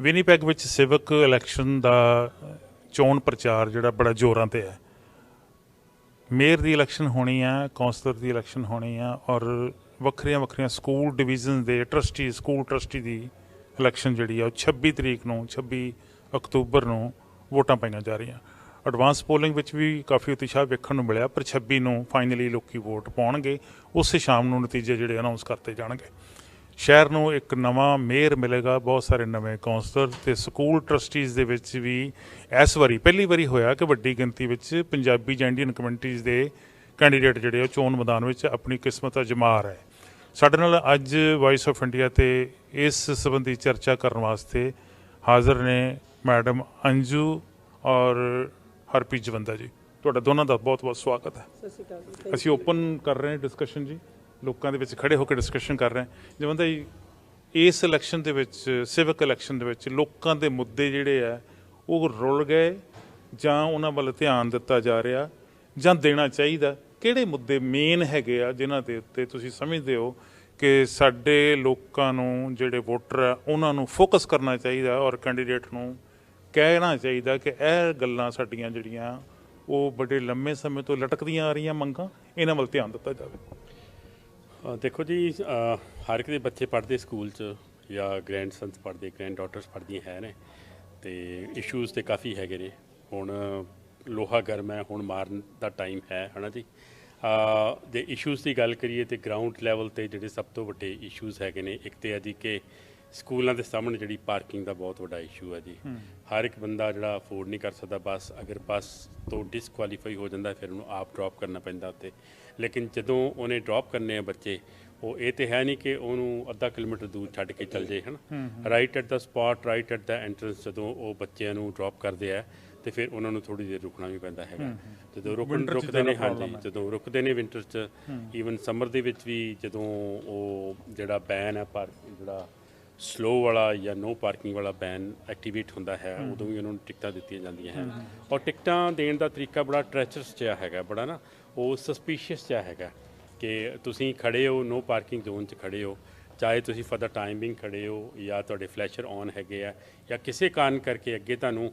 Winnipeg ਵਿੱਚ ਸਿਵਕ election ਦਾ ਚੋਣ ਪ੍ਰਚਾਰ ਜਿਹੜਾ ਬੜਾ ਜ਼ੋਰਾਂ 'ਤੇ ਹੈ। ਮੇਅਰ ਦੀ ਇਲੈਕਸ਼ਨ ਹੋਣੀ ਆ, ਕੌਂਸਲਰ ਦੀ ਇਲੈਕਸ਼ਨ ਹੋਣੀ ਆ, ਔਰ ਵੱਖਰੀਆਂ ਵੱਖਰੀਆਂ ਸਕੂਲ ਡਿਵੀਜ਼ਨ ਦੇ ਟਰਸਟੀ, ਸਕੂਲ ਟਰਸਟੀ ਦੀ ਇਲੈਕਸ਼ਨ ਜਿਹੜੀ ਆ ਉਹ 26 ਤਰੀਕ ਨੂੰ, 26 ਅਕਤੂਬਰ ਨੂੰ ਵੋਟਾਂ ਪਾਈਆਂ ਜਾ ਰਹੀਆਂ। ਐਡਵਾਂਸ ਪੋਲਿੰਗ ਵਿੱਚ ਵੀ ਕਾਫੀ ਉਤਸ਼ਾਹ ਵੇਖਣ ਨੂੰ ਮਿਲਿਆ, ਪਰ 26 ਨੂੰ ਫਾਈਨਲੀ ਲੋਕੀ ਵੋਟ ਪਾਉਣਗੇ। ਉਸੇ ਸ਼ਾਮ ਨੂੰ ਨਤੀਜੇ ਜਿਹੜੇ ਅਨਾਊਂਸ ਕਰਤੇ ਜਾਣਗੇ। ਸ਼ਹਿਰ ਨੂੰ ਇੱਕ ਨਵਾਂ ਮੇਅਰ ਮਿਲੇਗਾ, ਬਹੁਤ ਸਾਰੇ ਨਵੇਂ ਕੌਂਸਲਰ ਅਤੇ ਸਕੂਲ ਟਰਸਟੀਜ਼ ਦੇ ਵਿੱਚ ਵੀ ਇਸ ਵਾਰੀ ਪਹਿਲੀ ਵਾਰੀ ਹੋਇਆ ਕਿ ਵੱਡੀ ਗਿਣਤੀ ਵਿੱਚ ਪੰਜਾਬੀ ਜਾਂ ਇੰਡੀਅਨ ਕਮਿਊਨਿਟੀਜ਼ ਦੇ ਕੈਂਡੀਡੇਟ ਜਿਹੜੇ ਉਹ ਚੋਣ ਮੈਦਾਨ ਵਿੱਚ ਆਪਣੀ ਕਿਸਮਤ ਅਜਮਾ ਰਹੇ। ਸਾਡੇ ਨਾਲ ਅੱਜ ਵਾਇਸ ਆਫ ਇੰਡੀਆ 'ਤੇ ਇਸ ਸੰਬੰਧੀ ਚਰਚਾ ਕਰਨ ਵਾਸਤੇ ਹਾਜ਼ਰ ਨੇ ਮੈਡਮ ਅੰਜੂ ਔਰ ਹਰਪ੍ਰੀਤ ਜਵੰਦਾ ਜੀ। ਤੁਹਾਡਾ ਦੋਨਾਂ ਦਾ ਬਹੁਤ ਬਹੁਤ ਸਵਾਗਤ ਹੈ। ਸਤਿ ਸ਼੍ਰੀ ਅਕਾਲ ਜੀ। ਅਸੀਂ ਓਪਨ ਕਰ ਰਹੇ ਹਾਂ ਡਿਸਕਸ਼ਨ ਜੀ, ਲੋਕਾਂ ਦੇ ਵਿੱਚ ਖੜੇ ਹੋ ਕੇ ਡਿਸਕਸ਼ਨ ਕਰ ਰਹੇ ਹਾਂ। ਜਵੰਦਾ ਜੀ, ਇਸ ਇਲੈਕਸ਼ਨ ਦੇ ਵਿੱਚ, ਸਿਵਕ ਇਲੈਕਸ਼ਨ ਦੇ ਵਿੱਚ ਲੋਕਾਂ ਦੇ ਮੁੱਦੇ ਜਿਹੜੇ ਆ ਉਹ ਰੁਲ ਗਏ ਜਾਂ ਉਹਨਾਂ ਵੱਲ ਧਿਆਨ ਦਿੱਤਾ ਜਾ ਰਿਹਾ ਜਾਂ ਦੇਣਾ ਚਾਹੀਦਾ? ਕਿਹੜੇ ਮੁੱਦੇ ਮੇਨ ਹੈਗੇ ਆ ਜਿਨ੍ਹਾਂ ਦੇ ਉੱਤੇ ਤੁਸੀਂ ਸਮਝਦੇ ਹੋ ਕਿ ਸਾਡੇ ਲੋਕਾਂ ਨੂੰ, ਜਿਹੜੇ ਵੋਟਰ ਆ, ਉਹਨਾਂ ਨੂੰ ਫੋਕਸ ਕਰਨਾ ਚਾਹੀਦਾ ਔਰ ਕੈਂਡੀਡੇਟ ਨੂੰ ਕਹਿਣਾ ਚਾਹੀਦਾ ਕਿ ਇਹ ਗੱਲਾਂ ਸਾਡੀਆਂ ਜਿਹੜੀਆਂ ਉਹ ਬੜੇ ਲੰਮੇ ਸਮੇਂ ਤੋਂ ਲਟਕਦੀਆਂ ਆ ਰਹੀਆਂ ਮੰਗਾਂ, ਇਹਨਾਂ ਵੱਲ ਧਿਆਨ ਦਿੱਤਾ ਜਾਵੇ? ਦੇਖੋ ਜੀ, ਹਰ ਇੱਕ ਦੇ ਬੱਚੇ ਪੜ੍ਹਦੇ ਸਕੂਲ 'ਚ ਜਾਂ ਗ੍ਰੈਂਡ ਸੰਸ ਪੜ੍ਹਦੇ, ਗ੍ਰੈਂਡ ਡਾਟਰਸ ਪੜ੍ਹਦੀਆਂ ਹੈ ਨੇ, ਅਤੇ ਇਸ਼ੂਜ਼ ਤਾਂ ਕਾਫੀ ਹੈਗੇ ਨੇ। ਹੁਣ ਲੋਹਾ ਗਰਮ ਹੈ, ਹੁਣ ਮਾਰਨ ਦਾ ਟਾਈਮ ਹੈ ਨਾ ਜੀ। ਜੇ ਇਸ਼ੂਜ਼ ਦੀ ਗੱਲ ਕਰੀਏ ਤਾਂ ਗਰਾਊਂਡ ਲੈਵਲ 'ਤੇ ਜਿਹੜੇ ਸਭ ਤੋਂ ਵੱਡੇ ਇਸ਼ੂਜ਼ ਹੈਗੇ ਨੇ, ਇੱਕ ਤਾਂ ਹੈ ਜੀ ਕਿ ਸਕੂਲਾਂ ਦੇ ਸਾਹਮਣੇ ਜਿਹੜੀ ਪਾਰਕਿੰਗ ਦਾ ਬਹੁਤ ਵੱਡਾ ਇਸ਼ੂ ਹੈ ਜੀ। ਹਰ ਇੱਕ ਬੰਦਾ ਜਿਹੜਾ ਅਫੋਰਡ ਨਹੀਂ ਕਰ ਸਕਦਾ ਬੱਸ, ਅਗਰ ਬੱਸ ਤੋਂ ਡਿਸਕੁਆਲੀਫਾਈ ਹੋ ਜਾਂਦਾ ਫਿਰ ਉਹਨੂੰ ਆਪ ਡਰੋਪ ਕਰਨਾ ਪੈਂਦਾ ਉੱਤੇ। ਲੇਕਿਨ ਜਦੋਂ ਉਹਨੇ ਡਰੋਪ ਕਰਨੇ ਆ ਬੱਚੇ, ਉਹ ਇਹ ਤਾਂ ਹੈ ਨਹੀਂ ਕਿ ਉਹਨੂੰ ਅੱਧਾ ਕਿਲੋਮੀਟਰ ਦੂਰ ਛੱਡ ਕੇ ਚੱਲ ਜਾਏ, ਹੈ ਨਾ। Right at the spot, right at the entrance ਜਦੋਂ ਉਹ ਬੱਚਿਆਂ ਨੂੰ ਡਰੋਪ ਕਰਦੇ ਆ ਅਤੇ ਫਿਰ ਉਹਨਾਂ ਨੂੰ ਥੋੜ੍ਹੀ ਦੇਰ ਰੁਕਣਾ ਵੀ ਪੈਂਦਾ ਹੈਗਾ। ਜਦੋਂ ਰੁਕਦੇ ਨੇ, ਹਾਂਜੀ, ਜਦੋਂ ਰੁਕਦੇ ਨੇ ਵਿੰਟਰ 'ਚ, ਈਵਨ ਸਮਰ ਦੇ ਵਿੱਚ ਵੀ, ਜਦੋਂ ਉਹ ਜਿਹੜਾ ਬੈਨ ਹੈ ਜਿਹੜਾ ਸਲੋ ਵਾਲਾ ਜਾਂ ਨੋ ਪਾਰਕਿੰਗ ਵਾਲਾ ਬੈਨ ਐਕਟੀਵੇਟ ਹੁੰਦਾ ਹੈ, ਉਦੋਂ ਵੀ ਉਹਨਾਂ ਨੂੰ ਟਿਕਟਾਂ ਦਿੱਤੀਆਂ ਜਾਂਦੀਆਂ ਹਨ। ਔਰ ਟਿਕਟਾਂ ਦੇਣ ਦਾ ਤਰੀਕਾ ਬੜਾ ਟਰੈਚਰਸ ਜਿਹਾ ਹੈਗਾ, ਬੜਾ ਨਾ ਉਹ ਸਸਪੀਸ਼ੀਅਸ ਜਿਹਾ ਹੈਗਾ ਕਿ ਤੁਸੀਂ ਖੜੇ ਹੋ ਨੋ ਪਾਰਕਿੰਗ ਜ਼ੋਨ 'ਚ ਖੜੇ ਹੋ, ਚਾਹੇ ਤੁਸੀਂ ਫॉर द ਟਾਈਮਿੰਗ ਖੜੇ ਹੋ ਜਾਂ ਤੁਹਾਡੇ ਫਲੈਸ਼ਰ ਔਨ ਹੈਗੇ ਆ, ਜਾਂ ਕਿਸੇ ਕਾਰਨ ਕਰਕੇ ਅੱਗੇ ਤੁਹਾਨੂੰ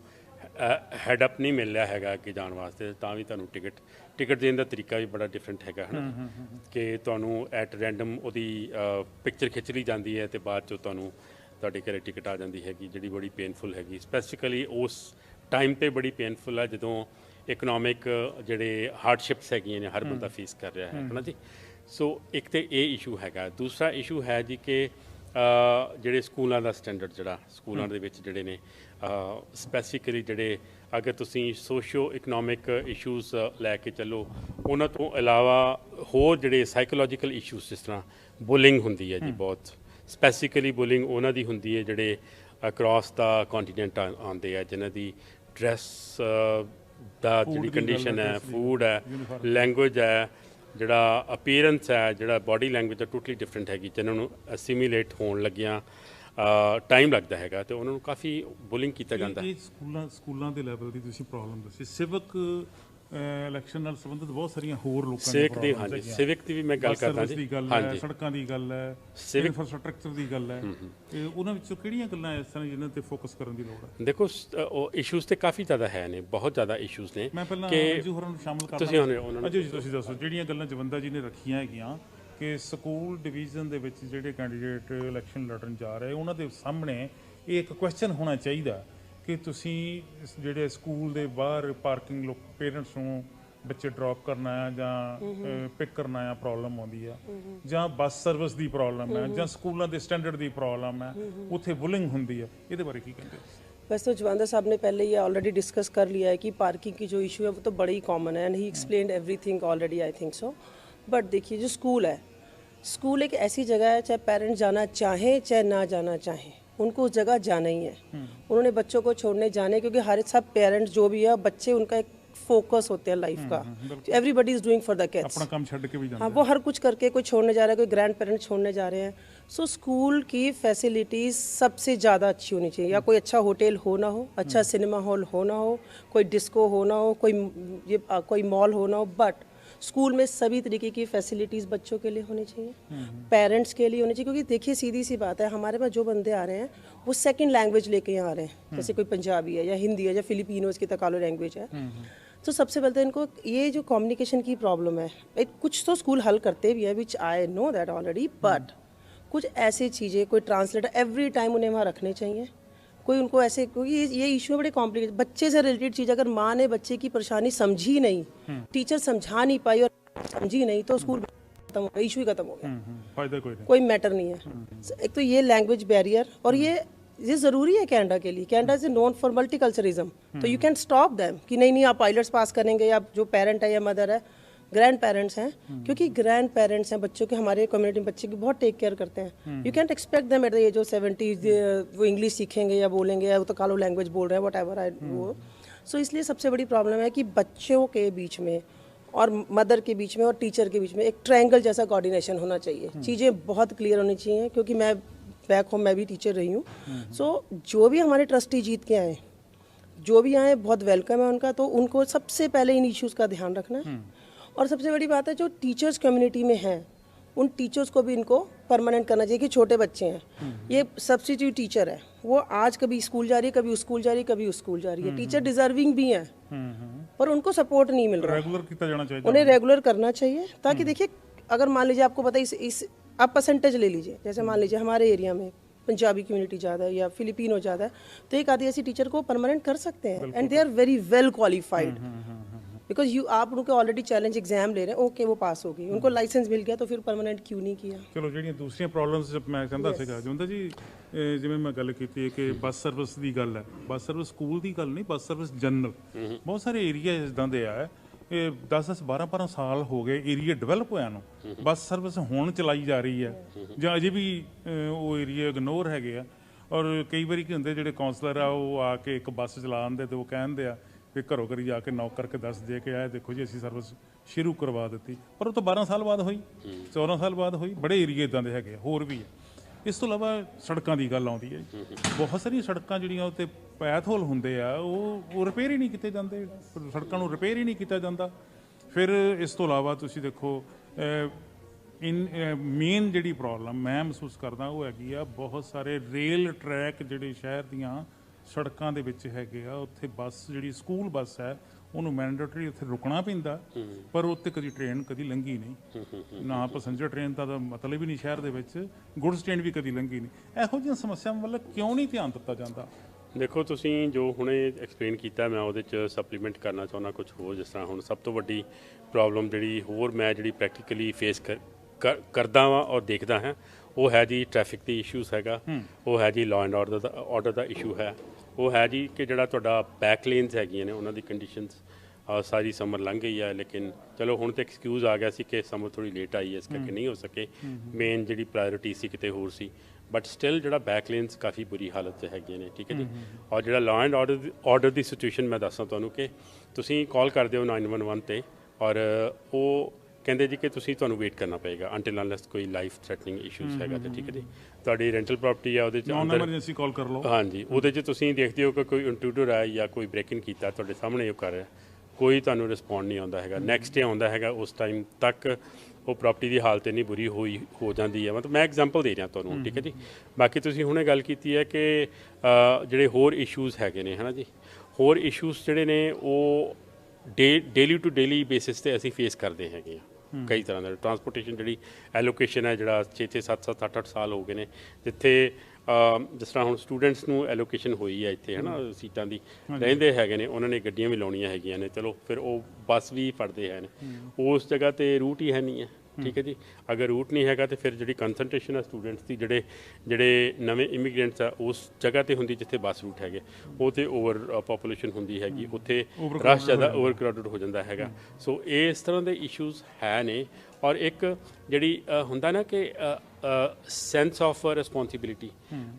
ਹੈਡ ਅਪ ਨਹੀਂ ਮਿਲ ਰਿਹਾ ਹੈਗਾ ਅੱਗੇ ਜਾਣ ਵਾਸਤੇ, ਤਾਂ ਵੀ ਤੁਹਾਨੂੰ ਟਿਕਟ ਦੇਣ ਦਾ ਤਰੀਕਾ ਵੀ ਬੜਾ ਡਿਫਰੈਂਟ ਹੈਗਾ, ਹੈ ਨਾ। ਕਿ ਤੁਹਾਨੂੰ ਐਟ ਰੈਂਡਮ ਉਹਦੀ ਪਿਕਚਰ ਖਿੱਚ ਲਈ ਜਾਂਦੀ ਹੈ ਅਤੇ ਬਾਅਦ 'ਚੋਂ ਤੁਹਾਨੂੰ ਤੁਹਾਡੇ ਘਰੇ ਟਿਕਟ ਆ ਜਾਂਦੀ ਹੈਗੀ, ਜਿਹੜੀ ਬੜੀ ਪੇਨਫੁਲ ਹੈਗੀ। ਸਪੈਸੀਫਿਕਲੀ ਉਸ ਟਾਈਮ 'ਤੇ ਬੜੀ ਪੇਨਫੁਲ ਹੈ ਜਦੋਂ ਇਕਨੋਮਿਕ ਜਿਹੜੇ ਹਾਰਡਸ਼ਿਪਸ ਹੈਗੀਆਂ ਨੇ ਹਰ ਬੰਦਾ ਫੇਸ ਕਰ ਰਿਹਾ ਹੈ ਨਾ ਜੀ। ਸੋ ਇੱਕ ਤਾਂ ਇਹ ਇਸ਼ੂ ਹੈਗਾ। ਦੂਸਰਾ ਇਸ਼ੂ ਹੈ ਜੀ ਕਿ ਜਿਹੜੇ ਸਕੂਲਾਂ ਦਾ ਸਟੈਂਡਰਡ, ਜਿਹੜਾ ਸਕੂਲਾਂ ਦੇ ਵਿੱਚ ਜਿਹੜੇ ਨੇ ਸਪੈਸੀਫਿਕਲੀ ਜਿਹੜੇ, ਅਗਰ ਤੁਸੀਂ ਸੋਸ਼ੋ ਇਕਨੋਮਿਕ ਇਸ਼ੂਜ਼ ਲੈ ਕੇ ਚੱਲੋ, ਉਹਨਾਂ ਤੋਂ ਇਲਾਵਾ ਹੋਰ ਜਿਹੜੇ ਸਾਈਕੋਲੋਜੀਕਲ ਇਸ਼ੂਜ਼, ਜਿਸ ਤਰ੍ਹਾਂ ਬੁਲਿੰਗ ਹੁੰਦੀ ਹੈ ਜੀ, ਬਹੁਤ ਸਪੈਸੀਫਿਕਲੀ ਬੁਲਿੰਗ ਉਹਨਾਂ ਦੀ ਹੁੰਦੀ ਹੈ ਜਿਹੜੇ ਅਕਰੋਸ ਦਾ ਕੰਟੀਨੈਂਟ ਆਉਂਦੇ ਆ, ਜਿਨ੍ਹਾਂ ਦੀ ਡਰੈਸ ਦਾ ਜਿਹੜੀ ਕੰਡੀਸ਼ਨ ਹੈ, ਫੂਡ ਹੈ, ਲੈਂਗੁਏਜ ਹੈ, ਜਿਹੜਾ ਅਪੀਅਰੈਂਸ ਹੈ, ਜਿਹੜਾ ਬਾਡੀ ਲੈਂਗੁਏਜ ਹੈ, ਟੋਟਲੀ ਡਿਫਰੈਂਟ ਹੈਗੀ, ਜਿਨ੍ਹਾਂ ਨੂੰ ਅਸੀਮੀਲੇਟ ਹੋਣ ਲੱਗਿਆਂ ਟਾਈਮ ਲੱਗਦਾ ਹੈਗਾ ਅਤੇ ਉਹਨਾਂ ਨੂੰ ਕਾਫੀ ਬੁਲਿੰਗ ਕੀਤਾ ਜਾਂਦਾ ਹੈ। ਸਕੂਲਾਂ ਦੇ ਲੈਵਲ ਦੀ ਤੁਸੀਂ ਪ੍ਰੋਬਲਮ ਦੱਸੀ, ਸਿਵਕ ਇਲੈਕਸ਼ਨ ਨਾਲ ਸੰਬੰਧਿਤ ਬਹੁਤ ਸਾਰੀਆਂ ਹੋਰ ਲੋਕਾਂ ਦੀ, ਹਾਂਜੀ, ਸਿਵਿਕ ਦੀ ਵੀ ਮੈਂ ਗੱਲ ਕਰਦਾ ਜੀ, ਹਾਂਜੀ, ਸੜਕਾਂ ਦੀ ਗੱਲ ਹੈ, ਇਨਫਰਾਸਟ੍ਰਕਚਰ ਦੀ ਗੱਲ ਹੈ, ਉਹਨਾਂ ਵਿੱਚੋਂ ਕਿਹੜੀਆਂ ਗੱਲਾਂ ਇਸ ਤਰ੍ਹਾਂ ਜਿਨ੍ਹਾਂ 'ਤੇ ਫੋਕਸ ਕਰਨ ਦੀ ਲੋੜ ਹੈ? ਦੇਖੋ, ਉਹ ਇਸ਼ੂਜ਼ ਤਾਂ ਕਾਫੀ ਜ਼ਿਆਦਾ ਹੈ ਨੇ, ਬਹੁਤ ਜ਼ਿਆਦਾ ਇਸ਼ੂਜ਼ ਨੇ। ਮੈਂ ਪਹਿਲਾਂ ਅੰਜੂ ਹੋਰਾਂ ਨੂੰ ਸ਼ਾਮਲ ਕਰਦਾ। ਤੁਸੀਂ ਦੱਸੋ ਜਿਹੜੀਆਂ ਗੱਲਾਂ ਜਵੰਦਾ ਜੀ ਨੇ ਰੱਖੀਆਂ ਹੈਗੀਆਂ ਕਿ ਸਕੂਲ ਡਿਵੀਜ਼ਨ ਦੇ ਵਿੱਚ ਜਿਹੜੇ ਕੈਂਡੀਡੇਟ ਇਲੈਕਸ਼ਨ ਲੜਨ ਜਾ ਰਹੇ, ਉਹਨਾਂ ਦੇ ਸਾਹਮਣੇ ਇਹ ਇੱਕ ਕੁਐਸਚਨ ਹੋਣਾ ਚਾਹੀਦਾ ਕਿ ਤੁਸੀਂ ਜਿਹੜੇ ਸਕੂਲ ਦੇ ਬਾਹਰ ਪਾਰਕਿੰਗ ਲੋਕ ਪੇਰੈਂਟਸ ਨੂੰ ਬੱਚੇ ਡਰੋਪ ਕਰਨਾ ਆ ਜਾਂ ਪਿਕ ਕਰਨਾ ਆ, ਪ੍ਰੋਬਲਮ ਆਉਂਦੀ ਆ, ਜਾਂ ਬੱਸ ਸਰਵਿਸ ਦੀ ਪ੍ਰੋਬਲਮ ਹੈ, ਜਾਂ ਸਕੂਲਾਂ ਦੇ ਸਟੈਂਡਰਡ ਦੀ ਪ੍ਰੋਬਲਮ ਹੈ, ਉੱਥੇ ਬੁਲਿੰਗ ਹੁੰਦੀ ਹੈ, ਇਹਦੇ ਬਾਰੇ ਕੀ ਕਹਿੰਦੇ? वैसे तो जवांदा साहब ने पहले ही ऑलरेडी डिस्कस कर लिया है कि पार्किंग की जो इशू है वो तो बड़ी ही कॉमन है, and he explained everything already, I think so. But देखिए, जो स्कूल है, स्कूल एक ऐसी जगह है, चाहे पेरेंट्स जाना चाहें चाहे ना जाना चाहें, उनको उस जगह जाना ही है। उन्होंने बच्चों को छोड़ने जाने, क्योंकि हर सब पेरेंट्स जो भी है, बच्चे उनका एक फोकस होते हैं लाइफ का, everybody is doing for the kids, अपना काम छड़ के भी जाते हैं। हाँ, वो हर कुछ करके, कोई छोड़ने जा रहा है, कोई ग्रैंड पेरेंट्स छोड़ने जा रहे हैं। सो स्कूल की फैसिलिटीज़ सबसे ज़्यादा अच्छी होनी चाहिए, या कोई अच्छा होटल हो ना हो, अच्छा सिनेमा हॉल हो ना हो, कोई डिस्को हो ना हो, कोई मॉल हो ना हो, बट स्कूल में सभी तरीके की फैसिलिटीज़ बच्चों के लिए होनी चाहिए, पेरेंट्स के लिए होनी चाहिए, क्योंकि देखिए सीधी सी बात है, हमारे पास जो बंदे आ रहे हैं वो सेकंड लैंग्वेज लेके यहाँ आ रहे हैं, जैसे कोई पंजाबी है या हिंदी है या फिलिपिनोज की तकालो लैंग्वेज है। तो सबसे पहले तो इनको ये जो कम्युनिकेशन की प्रॉब्लम है, कुछ तो स्कूल हल करते भी है, which I know that already, but कुछ ऐसी चीज़ें, कोई ट्रांसलेटर एवरी टाइम उन्हें वहाँ रखने चाहिए, कोई उनको ऐसे, क्योंकि ये इशू है बड़े कॉम्प्लिकेटेड, बच्चे से रिलेटेड चीज़, अगर माँ ने बच्चे की परेशानी समझी नहीं, टीचर समझा नहीं पाई और समझी नहीं, तो स्कूल खत्म हो गया, इशू ही खत्म हो गया, फायदा कोई नहीं। कोई मैटर नहीं है। एक तो ये लैंग्वेज बैरियर, और ये ज़रूरी है कनाडा के लिए। Canada is known for multiculturalism, तो यू कैन स्टॉप दैम कि नहीं आप पायलट्स पास करेंगे, या जो पेरेंट है या मदर है, ग्रैंड पेरेंट्स हैं, क्योंकि ग्रैंड पेरेंट्स हैं बच्चों के, हमारे कम्युनिटी में बच्चे की बहुत टेक केयर करते हैं। You can't expect them at the age of 70 वो इंग्लिश सीखेंगे या बोलेंगे, या वो तो कालो लैंग्वेज बोल रहे हैं, वट एवर आई वो। सो इसलिए सबसे बड़ी प्रॉब्लम है कि बच्चों के बीच में और मदर के बीच में और टीचर के बीच में एक ट्रायंगल जैसा कोऑर्डिनेशन होना चाहिए, चीज़ें बहुत क्लियर होनी चाहिए, क्योंकि मैं बैक होम मैं भी टीचर रही हूँ। सो जो भी हमारे ट्रस्टी जीत के आए, जो भी आए, बहुत वेलकम है उनका, तो उनको सबसे पहले इन इश्यूज़ का ध्यान रखना है। और सबसे बड़ी बात है, जो टीचर्स कम्युनिटी में हैं, उन टीचर्स को भी इनको परमानेंट करना चाहिए, कि छोटे बच्चे हैं, ये सब्स्टिट्यूट टीचर है, वो आज कभी स्कूल जा रही है, कभी उस स्कूल जा रही है, कभी उस स्कूल जा रही है, टीचर डिजर्विंग भी हैं, पर उनको सपोर्ट नहीं मिल रहा, रेगुलर किया जाना चाहिए, उन्हें रेगुलर करना चाहिए, ताकि देखिए, अगर मान लीजिए आपको पता है, इस आप परसेंटेज ले लीजिए, जैसे मान लीजिए हमारे एरिया में पंजाबी कम्युनिटी ज़्यादा है या फिलिपिनो ज़्यादा है, तो एक आदिवासी टीचर को परमानेंट कर सकते हैं, and they are very well qualified, because आप उनको ऑलरेडी चैलेंज एग्जाम ले रहे हैं, ओके वो पास हो गई, उनको लाइसेंस मिल गया, तो फिर परमानेंट क्यों नहीं किया। ਚਲੋ ਜਿਹੜੀਆਂ ਦੂਸਰੀਆਂ ਪ੍ਰੋਬਲਮਸ ਮੈਂ ਕਹਿੰਦਾ ਸੀਗਾ ਜੁੰਦਾ ਜੀ, ਜਿਵੇਂ ਮੈਂ ਗੱਲ ਕੀਤੀ ਹੈ ਕਿ ਬੱਸ ਸਰਵਿਸ ਦੀ ਗੱਲ ਹੈ, ਬੱਸ ਸਰਵਿਸ ਸਕੂਲ ਦੀ ਗੱਲ ਨਹੀਂ, ਬੱਸ ਸਰਵਿਸ ਜਨਰਲ ਬਹੁਤ ਸਾਰੇ ਏਰੀਆ ਇਦਾਂ ਦੇ ਆ, ਇਹ 10-10 12-12 ਸਾਲ ਹੋ ਗਏ ਏਰੀਆ ਡਿਵੈਲਪ ਹੋਇਆ ਨੂੰ, ਬੱਸ ਸਰਵਿਸ ਹੁਣ ਚਲਾਈ ਜਾ ਰਹੀ ਹੈ, ਜਾਂ ਅਜੇ ਵੀ ਉਹ ਏਰੀਆ ਇਗਨੋਰ ਹੈਗੇ ਆ। ਔਰ ਕਈ ਵਾਰੀ ਕੀ ਹੁੰਦੇ, ਜਿਹੜੇ ਕਾਉਂਸਲਰ ਆ ਉਹ ਆ ਕੇ ਇੱਕ ਬੱਸ ਚਲਾ ਦਿੰਦੇ ਤੇ ਉਹ ਕਹਿੰਦੇ ਆ ਵੀ ਘਰੋਂ ਘਰੀ ਜਾ ਕੇ ਨੌਕ ਕਰਕੇ ਦੱਸ ਦੇ ਕੇ ਆਏ, ਦੇਖੋ ਜੀ ਅਸੀਂ ਸਰਵਿਸ ਸ਼ੁਰੂ ਕਰਵਾ ਦਿੱਤੀ, ਪਰ ਉਹ ਤਾਂ 12 ਸਾਲ ਬਾਅਦ ਹੋਈ, 14 ਸਾਲ ਬਾਅਦ ਹੋਈ। ਬੜੇ ਏਰੀਏ ਇਦਾਂ ਦੇ ਹੈਗੇ, ਹੋਰ ਵੀ ਹੈ। ਇਸ ਤੋਂ ਇਲਾਵਾ ਸੜਕਾਂ ਦੀ ਗੱਲ ਆਉਂਦੀ ਹੈ, ਬਹੁਤ ਸਾਰੀਆਂ ਸੜਕਾਂ ਜਿਹੜੀਆਂ ਉੱਤੇ ਪੈਥ ਹੋਲ ਹੁੰਦੇ ਆ, ਉਹ ਰਿਪੇਅਰ ਹੀ ਨਹੀਂ ਕੀਤੇ ਜਾਂਦੇ, ਸੜਕਾਂ ਨੂੰ ਰਿਪੇਅਰ ਹੀ ਨਹੀਂ ਕੀਤਾ ਜਾਂਦਾ। ਫਿਰ ਇਸ ਤੋਂ ਇਲਾਵਾ ਤੁਸੀਂ ਦੇਖੋ, ਮੇਨ ਜਿਹੜੀ ਪ੍ਰੋਬਲਮ ਮੈਂ ਮਹਿਸੂਸ ਕਰਦਾ ਉਹ ਹੈਗੀ ਆ, ਬਹੁਤ ਸਾਰੇ ਰੇਲ ਟਰੈਕ ਜਿਹੜੇ ਸ਼ਹਿਰ ਦੀਆਂ ਸੜਕਾਂ ਦੇ ਵਿੱਚ ਹੈਗੇ ਆ, ਉੱਥੇ ਬੱਸ ਜਿਹੜੀ ਸਕੂਲ ਬੱਸ ਹੈ ਉਹਨੂੰ ਮੈਂਡੇਟਰੀ ਉੱਥੇ ਰੁਕਣਾ ਪੈਂਦਾ, ਪਰ ਉੱਤੇ ਕਦੀ ਟ੍ਰੇਨ ਕਦੀ ਲੰਘੀ ਨਹੀਂ, ਨਾ ਪੈਸੰਜਰ ਟ੍ਰੇਨ ਦਾ ਤਾਂ ਮਤਲਬ ਹੀ ਨਹੀਂ ਸ਼ਹਿਰ ਦੇ ਵਿੱਚ, ਗੁੱਡਸ ਟ੍ਰੇਨ ਵੀ ਕਦੀ ਲੰਘੀ ਨਹੀਂ। ਇਹੋ ਜਿਹੀਆਂ ਸਮੱਸਿਆਵਾਂ ਵੱਲ ਕਿਉਂ ਨਹੀਂ ਧਿਆਨ ਦਿੱਤਾ ਜਾਂਦਾ? ਦੇਖੋ, ਤੁਸੀਂ ਜੋ ਹੁਣੇ ਐਕਸਪਲੇਨ ਕੀਤਾ, ਮੈਂ ਉਹਦੇ 'ਚ ਸਪਲੀਮੈਂਟ ਕਰਨਾ ਚਾਹੁੰਦਾ ਕੁਝ ਹੋਰ। ਜਿਸ ਤਰ੍ਹਾਂ ਹੁਣ ਸਭ ਤੋਂ ਵੱਡੀ ਪ੍ਰੋਬਲਮ ਜਿਹੜੀ ਹੋਰ ਮੈਂ ਜਿਹੜੀ ਪ੍ਰੈਕਟੀਕਲੀ ਫੇਸ ਕਰਦਾ ਵਾਂ ਔਰ ਦੇਖਦਾ ਹਾਂ, ਉਹ ਹੈ ਜੀ ਟ੍ਰੈਫਿਕ ਦੀ ਇਸ਼ੂਜ਼ ਹੈਗਾ, ਉਹ ਹੈ ਜੀ law and order the issue ਹੈ, ਉਹ ਹੈ ਜੀ ਕਿ ਜਿਹੜਾ ਤੁਹਾਡਾ ਬੈਕ ਲੇਨਸ ਹੈਗੀਆਂ ਨੇ ਉਹਨਾਂ ਦੀ ਕੰਡੀਸ਼ਨਸ, ਸਾਰੀ ਸਮਰ ਲੰਘ ਗਈ ਹੈ, ਲੇਕਿਨ ਚਲੋ ਹੁਣ ਤਾਂ ਐਕਸਕਿਊਜ਼ ਆ ਗਿਆ ਸੀ ਕਿ ਸਮਰ ਥੋੜ੍ਹੀ ਲੇਟ ਆਈ ਹੈ, ਇਸ ਕਰਕੇ ਨਹੀਂ ਹੋ ਸਕੇ, ਮੇਨ ਜਿਹੜੀ ਪ੍ਰਾਇਓਰਿਟੀ ਸੀ ਕਿਤੇ ਹੋਰ ਸੀ, ਬਟ ਸਟਿਲ ਜਿਹੜਾ ਬੈਕ ਲੇਨਸ ਕਾਫੀ ਬੁਰੀ ਹਾਲਤ 'ਚ ਹੈਗੀਆਂ ਨੇ, ਠੀਕ ਹੈ ਜੀ। ਔਰ ਜਿਹੜਾ law and order the situation ਮੈਂ ਦੱਸਾਂ ਤੁਹਾਨੂੰ, ਕਿ ਤੁਸੀਂ ਕਾਲ ਕਰਦੇ ਹੋ 911 ਤੇ, ਔਰ ਉਹ ਕਹਿੰਦੇ ਜੀ ਕਿ ਤੁਹਾਨੂੰ ਵੇਟ ਕਰਨਾ ਪਏਗਾ ਅੰਟਿਲ ਅਨਲੈਸ ਕੋਈ ਲਾਈਫ ਥ੍ਰੈਟਨਿੰਗ ਇਸ਼ੂਜ਼ ਹੈਗਾ, ਤੇ ਠੀਕ ਹੈ ਜੀ। ਤੁਹਾਡੀ ਰੈਂਟਲ ਪ੍ਰਾਪਰਟੀ ਆ, ਉਹਦੇ 'ਚ ਐਮਰਜੈਂਸੀ ਕਾਲ ਕਰ ਲਓ, ਹਾਂਜੀ, ਉਹਦੇ 'ਚ ਤੁਸੀਂ ਦੇਖਦੇ ਹੋ ਕਿ ਕੋਈ ਇੰਟਰੂਡਰ ਆਇਆ ਜਾਂ ਕੋਈ ਬ੍ਰੇਕ-ਇਨ ਕੀਤਾ, ਤੁਹਾਡੇ ਸਾਹਮਣੇ ਉਹ ਕਰ ਰਿਹਾ, ਕੋਈ ਤੁਹਾਨੂੰ ਰਿਸਪੌਂਡ ਨਹੀਂ ਆਉਂਦਾ ਹੈਗਾ। ਨੈਕਸਟ ਡੇ ਆਉਂਦਾ ਹੈਗਾ, ਉਸ ਟਾਈਮ ਤੱਕ ਉਹ ਪ੍ਰਾਪਰਟੀ ਦੀ ਹਾਲਤ ਇੰਨੀ ਬੁਰੀ ਹੋ ਜਾਂਦੀ ਹੈ। ਮਤਲਬ ਮੈਂ ਐਗਜ਼ਾਮਪਲ ਦੇ ਰਿਹਾ ਤੁਹਾਨੂੰ, ਠੀਕ ਹੈ ਜੀ। ਬਾਕੀ ਤੁਸੀਂ ਹੁਣੇ ਗੱਲ ਕੀਤੀ ਹੈ ਕਿ ਜਿਹੜੇ ਹੋਰ ਇਸ਼ੂਜ਼ ਹੈਗੇ ਨੇ, ਹੈ ਨਾ ਜੀ, ਹੋਰ ਇਸ਼ੂਜ਼ ਜਿਹੜੇ ਨੇ ਉਹ ਡੇਲੀ ਟੂ ਡੇਲੀ ਬੇਸਿਸ 'ਤੇ ਅਸੀਂ ਫੇਸ ਕਰਦੇ ਹੈਗੇ ਹਾਂ। ਕਈ ਤਰ੍ਹਾਂ ਦਾ ਟਰਾਂਸਪੋਰਟੇਸ਼ਨ ਜਿਹੜੀ ਐਲੋਕੇਸ਼ਨ ਹੈ, ਜਿਹੜਾ 6-6 7-7 8-8 ਸਾਲ ਹੋ ਗਏ ਨੇ, ਜਿੱਥੇ ਜਿਸ ਤਰ੍ਹਾਂ ਹੁਣ ਸਟੂਡੈਂਟਸ ਨੂੰ ਐਲੋਕੇਸ਼ਨ ਹੋਈ ਹੈ ਇੱਥੇ, ਹੈ ਨਾ, ਸੀਟਾਂ ਦੀ ਰਹਿੰਦੇ ਹੈਗੇ ਨੇ, ਉਹਨਾਂ ਨੇ ਗੱਡੀਆਂ ਵੀ ਲਾਉਣੀਆਂ ਹੈਗੀਆਂ ਨੇ, ਚਲੋ ਫਿਰ ਉਹ ਬੱਸ ਵੀ ਫੜਦੇ ਹਨ, ਉਸ ਜਗ੍ਹਾ 'ਤੇ ਰੂਟ ਹੀ ਹੈ ਨਹੀਂ ਹੈ, ਠੀਕ ਹੈ ਜੀ। ਅਗਰ ਰੂਟ ਨਹੀਂ ਹੈਗਾ ਤਾਂ ਫਿਰ ਜਿਹੜੀ ਕੰਸਨਟ੍ਰੇਸ਼ਨ ਹੈ ਸਟੂਡੈਂਟਸ ਦੀ, ਜਿਹੜੇ ਨਵੇਂ ਇਮੀਗ੍ਰੈਂਟਸ ਆ, ਉਸ ਜਗ੍ਹਾ 'ਤੇ ਹੁੰਦੀ ਜਿੱਥੇ ਬੱਸ ਰੂਟ ਹੈਗੇ, ਉਹ 'ਤੇ ਓਵਰ ਪਾਪੂਲੇਸ਼ਨ ਹੁੰਦੀ ਹੈਗੀ, ਉੱਥੇ ਰਸ਼ ਜ਼ਿਆਦਾ ਓਵਰ ਕਰਾਊਡਡ ਹੋ ਜਾਂਦਾ ਹੈਗਾ। ਸੋ ਇਸ ਤਰ੍ਹਾਂ ਦੇ ਇਸ਼ੂਜ਼ ਹੈ ਨੇ। ਔਰ ਇੱਕ ਜਿਹੜੀ ਹੁੰਦਾ ਨਾ ਕਿ ਸੈਂਸ ਆਫ ਰਿਸਪੌਂਸਿਬਿਲਿਟੀ,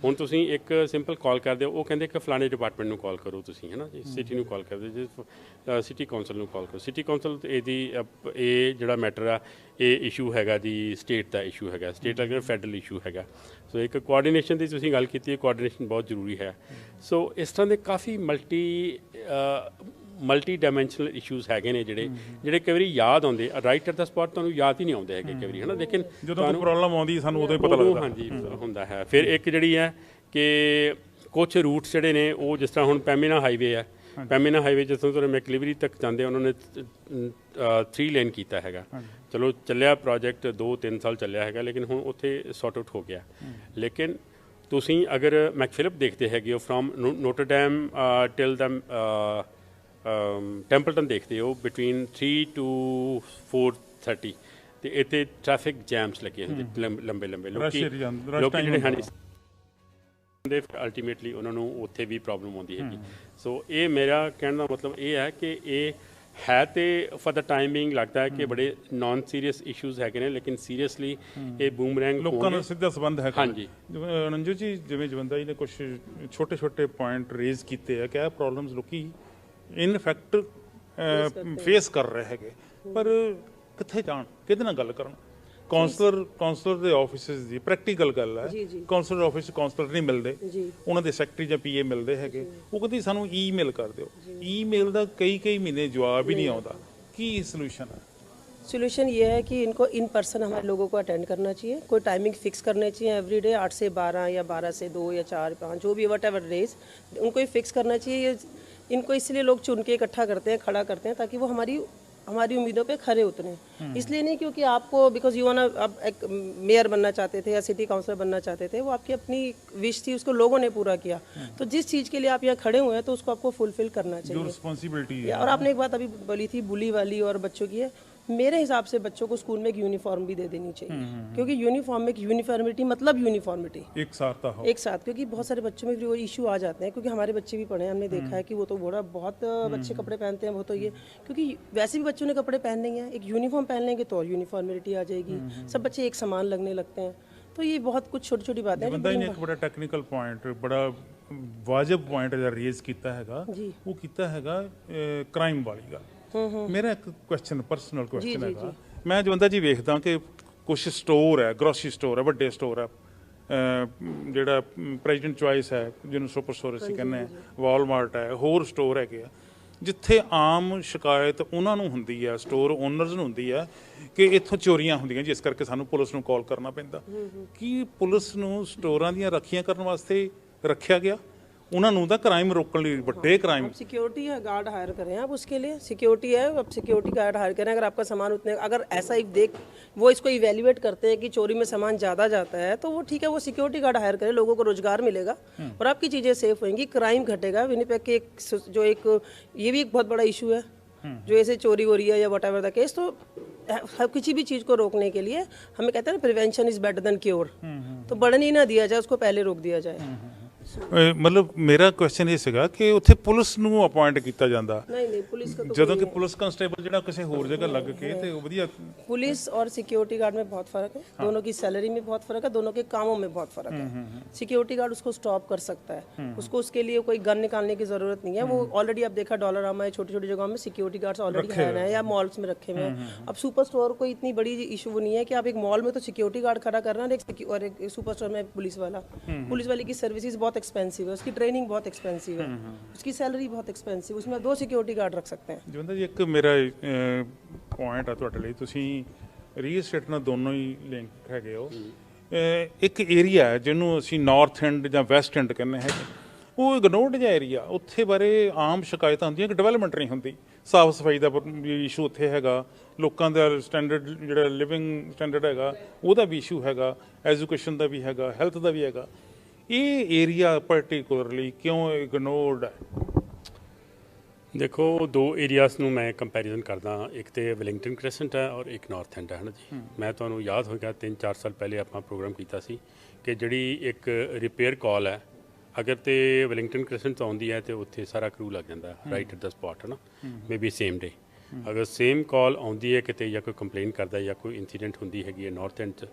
ਹੁਣ ਤੁਸੀਂ ਇੱਕ ਸਿੰਪਲ ਕਾਲ ਕਰਦੇ ਹੋ, ਉਹ ਕਹਿੰਦੇ ਕਿ ਫਲਾਣੇ ਡਿਪਾਰਟਮੈਂਟ ਨੂੰ ਕਾਲ ਕਰੋ ਤੁਸੀਂ, ਹੈ ਨਾ ਜੀ, ਸਿਟੀ ਨੂੰ ਕਾਲ ਕਰਦੇ ਜੇ, ਸਿਟੀ ਕੌਂਸਲ ਨੂੰ ਕਾਲ ਕਰੋ। ਸਿਟੀ ਕੌਂਸਲ ਇਹ ਜਿਹੜਾ ਮੈਟਰ ਆ, ਇਹ ਇਸ਼ੂ ਹੈਗਾ ਜੀ ਸਟੇਟ ਦਾ ਇਸ਼ੂ ਹੈਗਾ, ਸਟੇਟ ਦਾ ਫੈਡਰਲ ਇਸ਼ੂ ਹੈਗਾ। ਸੋ ਇੱਕ ਕੋਆਰਡੀਨੇਸ਼ਨ ਦੀ ਤੁਸੀਂ ਗੱਲ ਕੀਤੀ ਹੈ, ਕੋਆਰਡੀਨੇਸ਼ਨ ਬਹੁਤ ਜ਼ਰੂਰੀ ਹੈ। ਸੋ ਇਸ ਤਰ੍ਹਾਂ ਦੇ ਕਾਫੀ ਮਲਟੀ ਡਾਈਮੈਂਸ਼ਨਲ ਇਸ਼ੂਜ਼ ਹੈਗੇ ਨੇ ਜਿਹੜੇ ਕਈ ਵਾਰੀ ਯਾਦ ਆਉਂਦੇ ਰਾਈਟ ਐਟ ਦਾ ਸਪੌਟ ਤੁਹਾਨੂੰ ਯਾਦ ਹੀ ਨਹੀਂ ਆਉਂਦੇ ਹੈਗੇ ਕਈ ਵਾਰੀ ਹੈ ਨਾ ਲੇਕਿਨ ਜਦੋਂ ਕੋਈ ਪ੍ਰੋਬਲਮ ਆਉਂਦੀ ਸਾਨੂੰ ਉਦੋਂ ਹੀ ਪਤਾ ਲੱਗਦਾ। ਹਾਂਜੀ ਹੁੰਦਾ ਹੈ। ਫਿਰ ਇੱਕ ਜਿਹੜੀ ਹੈ ਕਿ ਕੁਛ ਰੂਟਸ ਜਿਹੜੇ ਨੇ ਉਹ ਜਿਸ ਤਰ੍ਹਾਂ ਹੁਣ ਪੈਮੀਨਾ ਹਾਈਵੇ ਹੈ, ਪੈਮੀਨਾ ਹਾਈਵੇ ਜਿੱਥੋਂ ਤੋਂ ਮੈਕਲਿਵਰੀ ਤੱਕ ਜਾਂਦੇ ਉਹਨਾਂ ਨੇ 3 ਲੇਨ ਕੀਤਾ ਹੈਗਾ। ਚਲੋ ਚੱਲਿਆ ਪ੍ਰੋਜੈਕਟ 2-3 ਸਾਲ ਚੱਲਿਆ ਹੈਗਾ ਲੇਕਿਨ ਹੁਣ ਉੱਥੇ ਸੌਟ ਆਊਟ ਹੋ ਗਿਆ। ਲੇਕਿਨ ਤੁਸੀਂ ਅਗਰ ਮੈਕਫਿਲਿਪ ਦੇਖਦੇ ਹੈਗੇ ਹੋ ਫਰੋਮ ਨੋਟਰਡੈਮ ਟਿਲ ਦਾ ਟੈਂਪਲਟਨ ਦੇਖਦੇ ਹੋ ਬਿਟਵੀਨ 3 to 4:30 ਤੇ ਇੱਥੇ ਟ੍ਰੈਫਿਕ ਜੈਮਸ ਲੱਗੇ ਹੁੰਦੇ ਲੰਬੇ ਲੋਕੀ ਜਿਹੜੇ ਹਾਂਜੀ ਦੇ ਅਲਟੀਮੇਟਲੀ ਉਹਨਾਂ ਨੂੰ ਉੱਥੇ ਵੀ ਪ੍ਰੋਬਲਮ ਆਉਂਦੀ ਹੈਗੀ। ਸੋ ਇਹ ਮੇਰਾ ਕਹਿਣ ਦਾ ਮਤਲਬ ਇਹ ਹੈ ਕਿ ਇਹ ਹੈ ਤੇ ਫॉर द ਟਾਈਮਿੰਗ ਲੱਗਦਾ ਹੈ ਕਿ ਬੜੇ ਨਾਨ ਸੀਰੀਅਸ ਇਸ਼ੂਜ਼ ਹੈਗੇ ਨੇ ਲੇਕਿਨ ਸੀਰੀਅਸਲੀ ਇਹ ਬੂਮਰੈਂਗ ਲੋਕਾਂ ਨਾਲ ਸਿੱਧਾ ਸੰਬੰਧ ਹੈ। ਹਾਂਜੀ ਅਨੰਜੂ ਜੀ ਜਿਵੇਂ ਜਵੰਦਾ ਜੀ ਨੇ ਕੁਝ ਛੋਟੇ ਪੁਆਇੰਟ ਰੇਜ਼ ਕੀਤੇ ਆ ਕਿ ਇਹ ਪ੍ਰੋਬਲਮਸ ਲੋਕੀ ਇਨ ਫੈਕਟ ਫੇਸ ਕਰ ਰਹੇ ਹੈਗੇ ਪਰ ਕਿੱਥੇ ਜਾਣ ਕਿਹਦੇ ਨਾਲ ਗੱਲ ਕਰਨ। ਕਾਉਂਸਲਰ ਦੇ ਆਫਿਸਿਸ ਦੀ ਪ੍ਰੈਕਟੀਕਲ ਗੱਲ ਹੈ। ਕਾਉਂਸਲਰ ਆਫਿਸ 'ਚ ਕਾਉਂਸਲਰ ਨਹੀਂ ਮਿਲਦੇ, ਉਹਨਾਂ ਦੇ ਸੈਕਟਰੀ ਜਾਂ ਪੀਏ ਮਿਲਦੇ ਹੈਗੇ। ਉਹ ਕਹਿੰਦੇ ਸਾਨੂੰ ਈਮੇਲ ਕਰ ਦਿਓ। ਈਮੇਲ ਦਾ ਕਈ ਮਹੀਨੇ ਜਵਾਬ ही नहीं आता। ਕੀ सोल्यूशन है? सोल्यूशन ये है कि इनको इन पर्सन हमारे लोगों को अटेंड करना चाहिए, कोई टाइमिंग फिक्स करनी चाहिए एवरी डे 8 से 12 या 12 से 2 या 4 5 जो भी वट एवर डेज उनको ही फिक्स करना चाहिए। इनको इसलिए लोग चुन के इकट्ठा करते हैं, खड़ा करते हैं ताकि वो हमारी उम्मीदों पे खरे उतरे। इसलिए नहीं क्योंकि आपको बिकॉज यू वाना अब एक मेयर बनना चाहते थे या सिटी काउंसलर बनना चाहते थे, वो आपकी अपनी विश थी, उसको लोगों ने पूरा किया। तो जिस चीज़ के लिए आप यहाँ खड़े हुए हैं तो उसको आपको फुलफिल करना चाहिए, जो रिस्पॉन्सिबिलिटी है। और आपने एक बात अभी बोली थी बुली वाली और बच्चों की है, मेरे हिसाब से बच्चों को स्कूल में एक यूनिफॉर्म भी दे देनी चाहिए क्योंकि यूनिफॉर्म में एक यूनिफॉर्मिटी मतलब यूनिफॉर्मिटी एक साथ क्योंकि बहुत सारे बच्चों में भी वो इशू आ जाते हैं क्योंकि हमारे बच्चे भी पढ़े हैं, हमने देखा है कि वो तो बहुत बच्चे कपड़े पहनते हैं, वो तो ये क्योंकि वैसे भी बच्चों ने कपड़े पहनने हैं, एक यूनिफॉर्म पहन लेंगे तो और यूनिफॉर्मिटी आ जाएगी, सब बच्चे एक समान लगने लगते हैं। तो ये बहुत कुछ छोटी बातें हैं। बंदा ने एक बड़ा टेक्निकल पॉइंट बड़ा वाजिब पॉइंट रेज किया हैगा, वो किया हैगा क्राइम वाली गल। मेरा एक क्वेश्चन परसनल क्वेश्चन है, मैं जवंदा जी वेखदा कि कुछ स्टोर है, ग्रोसरी स्टोर है, ਵੱਡੇ स्टोर है, ਜਿਹੜਾ ਪ੍ਰੈਜ਼ੀਡੈਂਟ ਚੁਆਇਸ ਹੈ ਜਿਹਨੂੰ ਸੁਪਰ ਸਟੋਰ ਅਸੀਂ ਕਹਿੰਦੇ ਹਾਂ, ਵਾਲਮਾਰਟ ਹੈ, ਹੋਰ ਸਟੋਰ ਹੈਗੇ ਆ ਜਿੱਥੇ ਆਮ ਸ਼ਿਕਾਇਤ ਉਹਨਾਂ ਨੂੰ ਹੁੰਦੀ ਹੈ, ਸਟੋਰ ਓਨਰਸ ਨੂੰ ਹੁੰਦੀ ਹੈ ਕਿ ਇੱਥੋਂ ਚੋਰੀਆਂ ਹੁੰਦੀਆਂ ਜਿਸ ਕਰਕੇ ਸਾਨੂੰ ਪੁਲਿਸ ਨੂੰ ਕਾਲ ਕਰਨਾ ਪੈਂਦਾ। ਕੀ ਪੁਲਿਸ ਨੂੰ ਸਟੋਰਾਂ ਦੀਆਂ ਰੱਖੀਆਂ ਕਰਨ ਵਾਸਤੇ ਰੱਖਿਆ ਗਿਆ? उन्होंने तो क्राइम रोकने लिए बड़े क्राइम सिक्योरिटी है, गार्ड हायर करें आप उसके लिए, सिक्योरिटी है, अब सिक्योरिटी गार्ड हायर करें। अगर आपका सामान उतने अगर ऐसा ही वो इसको इवेल्युएट करते हैं कि चोरी में सामान ज़्यादा जाता है तो वो ठीक है, वो सिक्योरिटी गार्ड हायर करें, लोगों को रोजगार मिलेगा और आपकी चीज़ें सेफ होंगी, क्राइम घटेगा। विनिपेग के ये भी एक बहुत बड़ा इशू है जो ऐसे चोरी हो रही है या वट एवर द केस। तो किसी भी चीज़ को रोकने के लिए हमें कहते हैं ना prevention is better than cure, तो बढ़ने ही ना दिया जाए, उसको पहले रोक दिया जाए। मतलब मेरा क्वेश्चन ये ਸੀਗਾ ਕਿ ਉੱਥੇ ਪੁਲਿਸ ਨੂੰ ਅਪਾਇੰਟ ਕੀਤਾ ਜਾਂਦਾ नहीं पुलिस का तो ਜਦੋਂ ਕਿ ਪੁਲਿਸ ਕਨਸਟੇਬਲ ਜਿਹੜਾ ਕਿਸੇ ਹੋਰ ਜਗ੍ਹਾ ਲੱਗ ਕੇ ਤੇ ਉਹ ਵਧੀਆ। पुलिस और सिक्योरिटी गार्ड में बहुत फ़र्क है, दोनों की सैलरी में बहुत फ़र्क है, दोनों के कामों में बहुत फ़र्क है। सिक्योरिटी गार्ड उसको स्टॉप कर सकता है, उसको उसके लिए कोई गन निकालने की ज़रूरत नहीं है। वो ऑलरेडी आप देखा डॉलरामा है, छोटी छोटी जगहों में सिक्योरिटी गार्ड्स ऑलरेडी है या मॉल्स में रखे हुए हैं। अब सुपर स्टोर कोई इतनी बड़ी इशू वो नहीं है कि आप एक मॉल में तो सिक्योरिटी गार्ड खड़ा करना और एक सुपर स्टोर में पुलिस वाले की सर्विसेज बहुत एक्सपेंसिव है, उसकी ट्रेनिंग बहुत एक्सपेंसिव है, उसकी सैलरी बहुत एक्सपेंसिव, उसमें 2 सिक्योरिटी गार्ड रख सकते हैं। ਜਵੰਦਾ ਜੀ ਇੱਕ ਮੇਰਾ ਪੁਆਇੰਟ ਆ ਤੁਹਾਡੇ ਲਈ, ਤੁਸੀਂ ਰੀਅਲ estate ਨਾਲ ਦੋਨੋਂ ਹੀ ਲਿੰਕ ਹੈਗੇ ਹੋ। ਇੱਕ ਏਰੀਆ ਹੈ ਜਿਹਨੂੰ ਅਸੀਂ ਨਾਰਥ ਐਂਡ ਜਾਂ ਵੈਸਟ ਐਂਡ ਕਹਿੰਦੇ ਹੈਗੇ, ਉਹ ਇਗਨੋਰਡ ਜਿਹਾ ਏਰੀਆ, ਉੱਥੇ ਬਾਰੇ ਆਮ ਸ਼ਿਕਾਇਤਾਂ ਹੁੰਦੀਆਂ ਕਿ ਡਿਵੈਲਪਮੈਂਟ ਨਹੀਂ ਹੁੰਦੀ, ਸਾਫ ਸਫਾਈ ਦਾ ਇਸ਼ੂ ਉੱਥੇ ਹੈਗਾ, ਲੋਕਾਂ ਦਾ ਸਟੈਂਡਰਡ ਜਿਹੜਾ ਲਿਵਿੰਗ ਸਟੈਂਡਰਡ ਹੈਗਾ ਉਹਦਾ ਵੀ ਇਸ਼ੂ ਹੈਗਾ, ਐਜੂਕੇਸ਼ਨ ਦਾ ਵੀ ਹੈਗਾ, ਹੈਲਥ ਦਾ ਵੀ ਹੈਗਾ। ਇਹ ਏਰੀਆ ਪਾਰਟਿਕੂਲਰਲੀ ਕਿਉਂ ਇਗਨੋਰਡ ਹੈ? देखो 2 एरियाज़ ਨੂੰ ਮੈਂ ਕੰਪੈਰੀਜ਼ਨ ਕਰਦਾ, ਇੱਕ ਤੇ ਵੈਲਿੰਗਟਨ ਕ੍ਰੈਸੈਂਟ ਹੈ ਔਰ ਇੱਕ ਨਾਰਥ ਐਂਡ ਹੈ ਨਾ ਜੀ। ਮੈਂ ਤੁਹਾਨੂੰ ਯਾਦ ਹੋਏਗਾ 3-4 ਸਾਲ ਪਹਿਲੇ ਆਪਾਂ ਪ੍ਰੋਗਰਾਮ ਕੀਤਾ ਸੀ ਕਿ ਜਿਹੜੀ ਇੱਕ ਰਿਪੇਅਰ ਕਾਲ ਹੈ ਅਗਰ ਤੇ ਵੈਲਿੰਗਟਨ ਕ੍ਰੈਸੈਂਟ ਤੋਂ ਆਉਂਦੀ ਹੈ ਤੇ ਉੱਥੇ ਸਾਰਾ ਕਰੂ ਲੱਗ ਜਾਂਦਾ ਰਾਈਟ ਐਟ ਦਾ ਸਪੌਟ ਹੈ ਨਾ, ਮੇਬੀ ਸੇਮ ਡੇ। ਅਗਰ ਸੇਮ ਕਾਲ ਆਉਂਦੀ ਹੈ ਕਿਤੇ ਜਾਂ ਕੋਈ ਕੰਪਲੇਨ ਕਰਦਾ ਜਾਂ ਕੋਈ ਇਨਸੀਡੈਂਟ ਹੁੰਦੀ ਹੈਗੀ ਹੈ ਨਾਰਥ ਐਂਡ 'ਚ,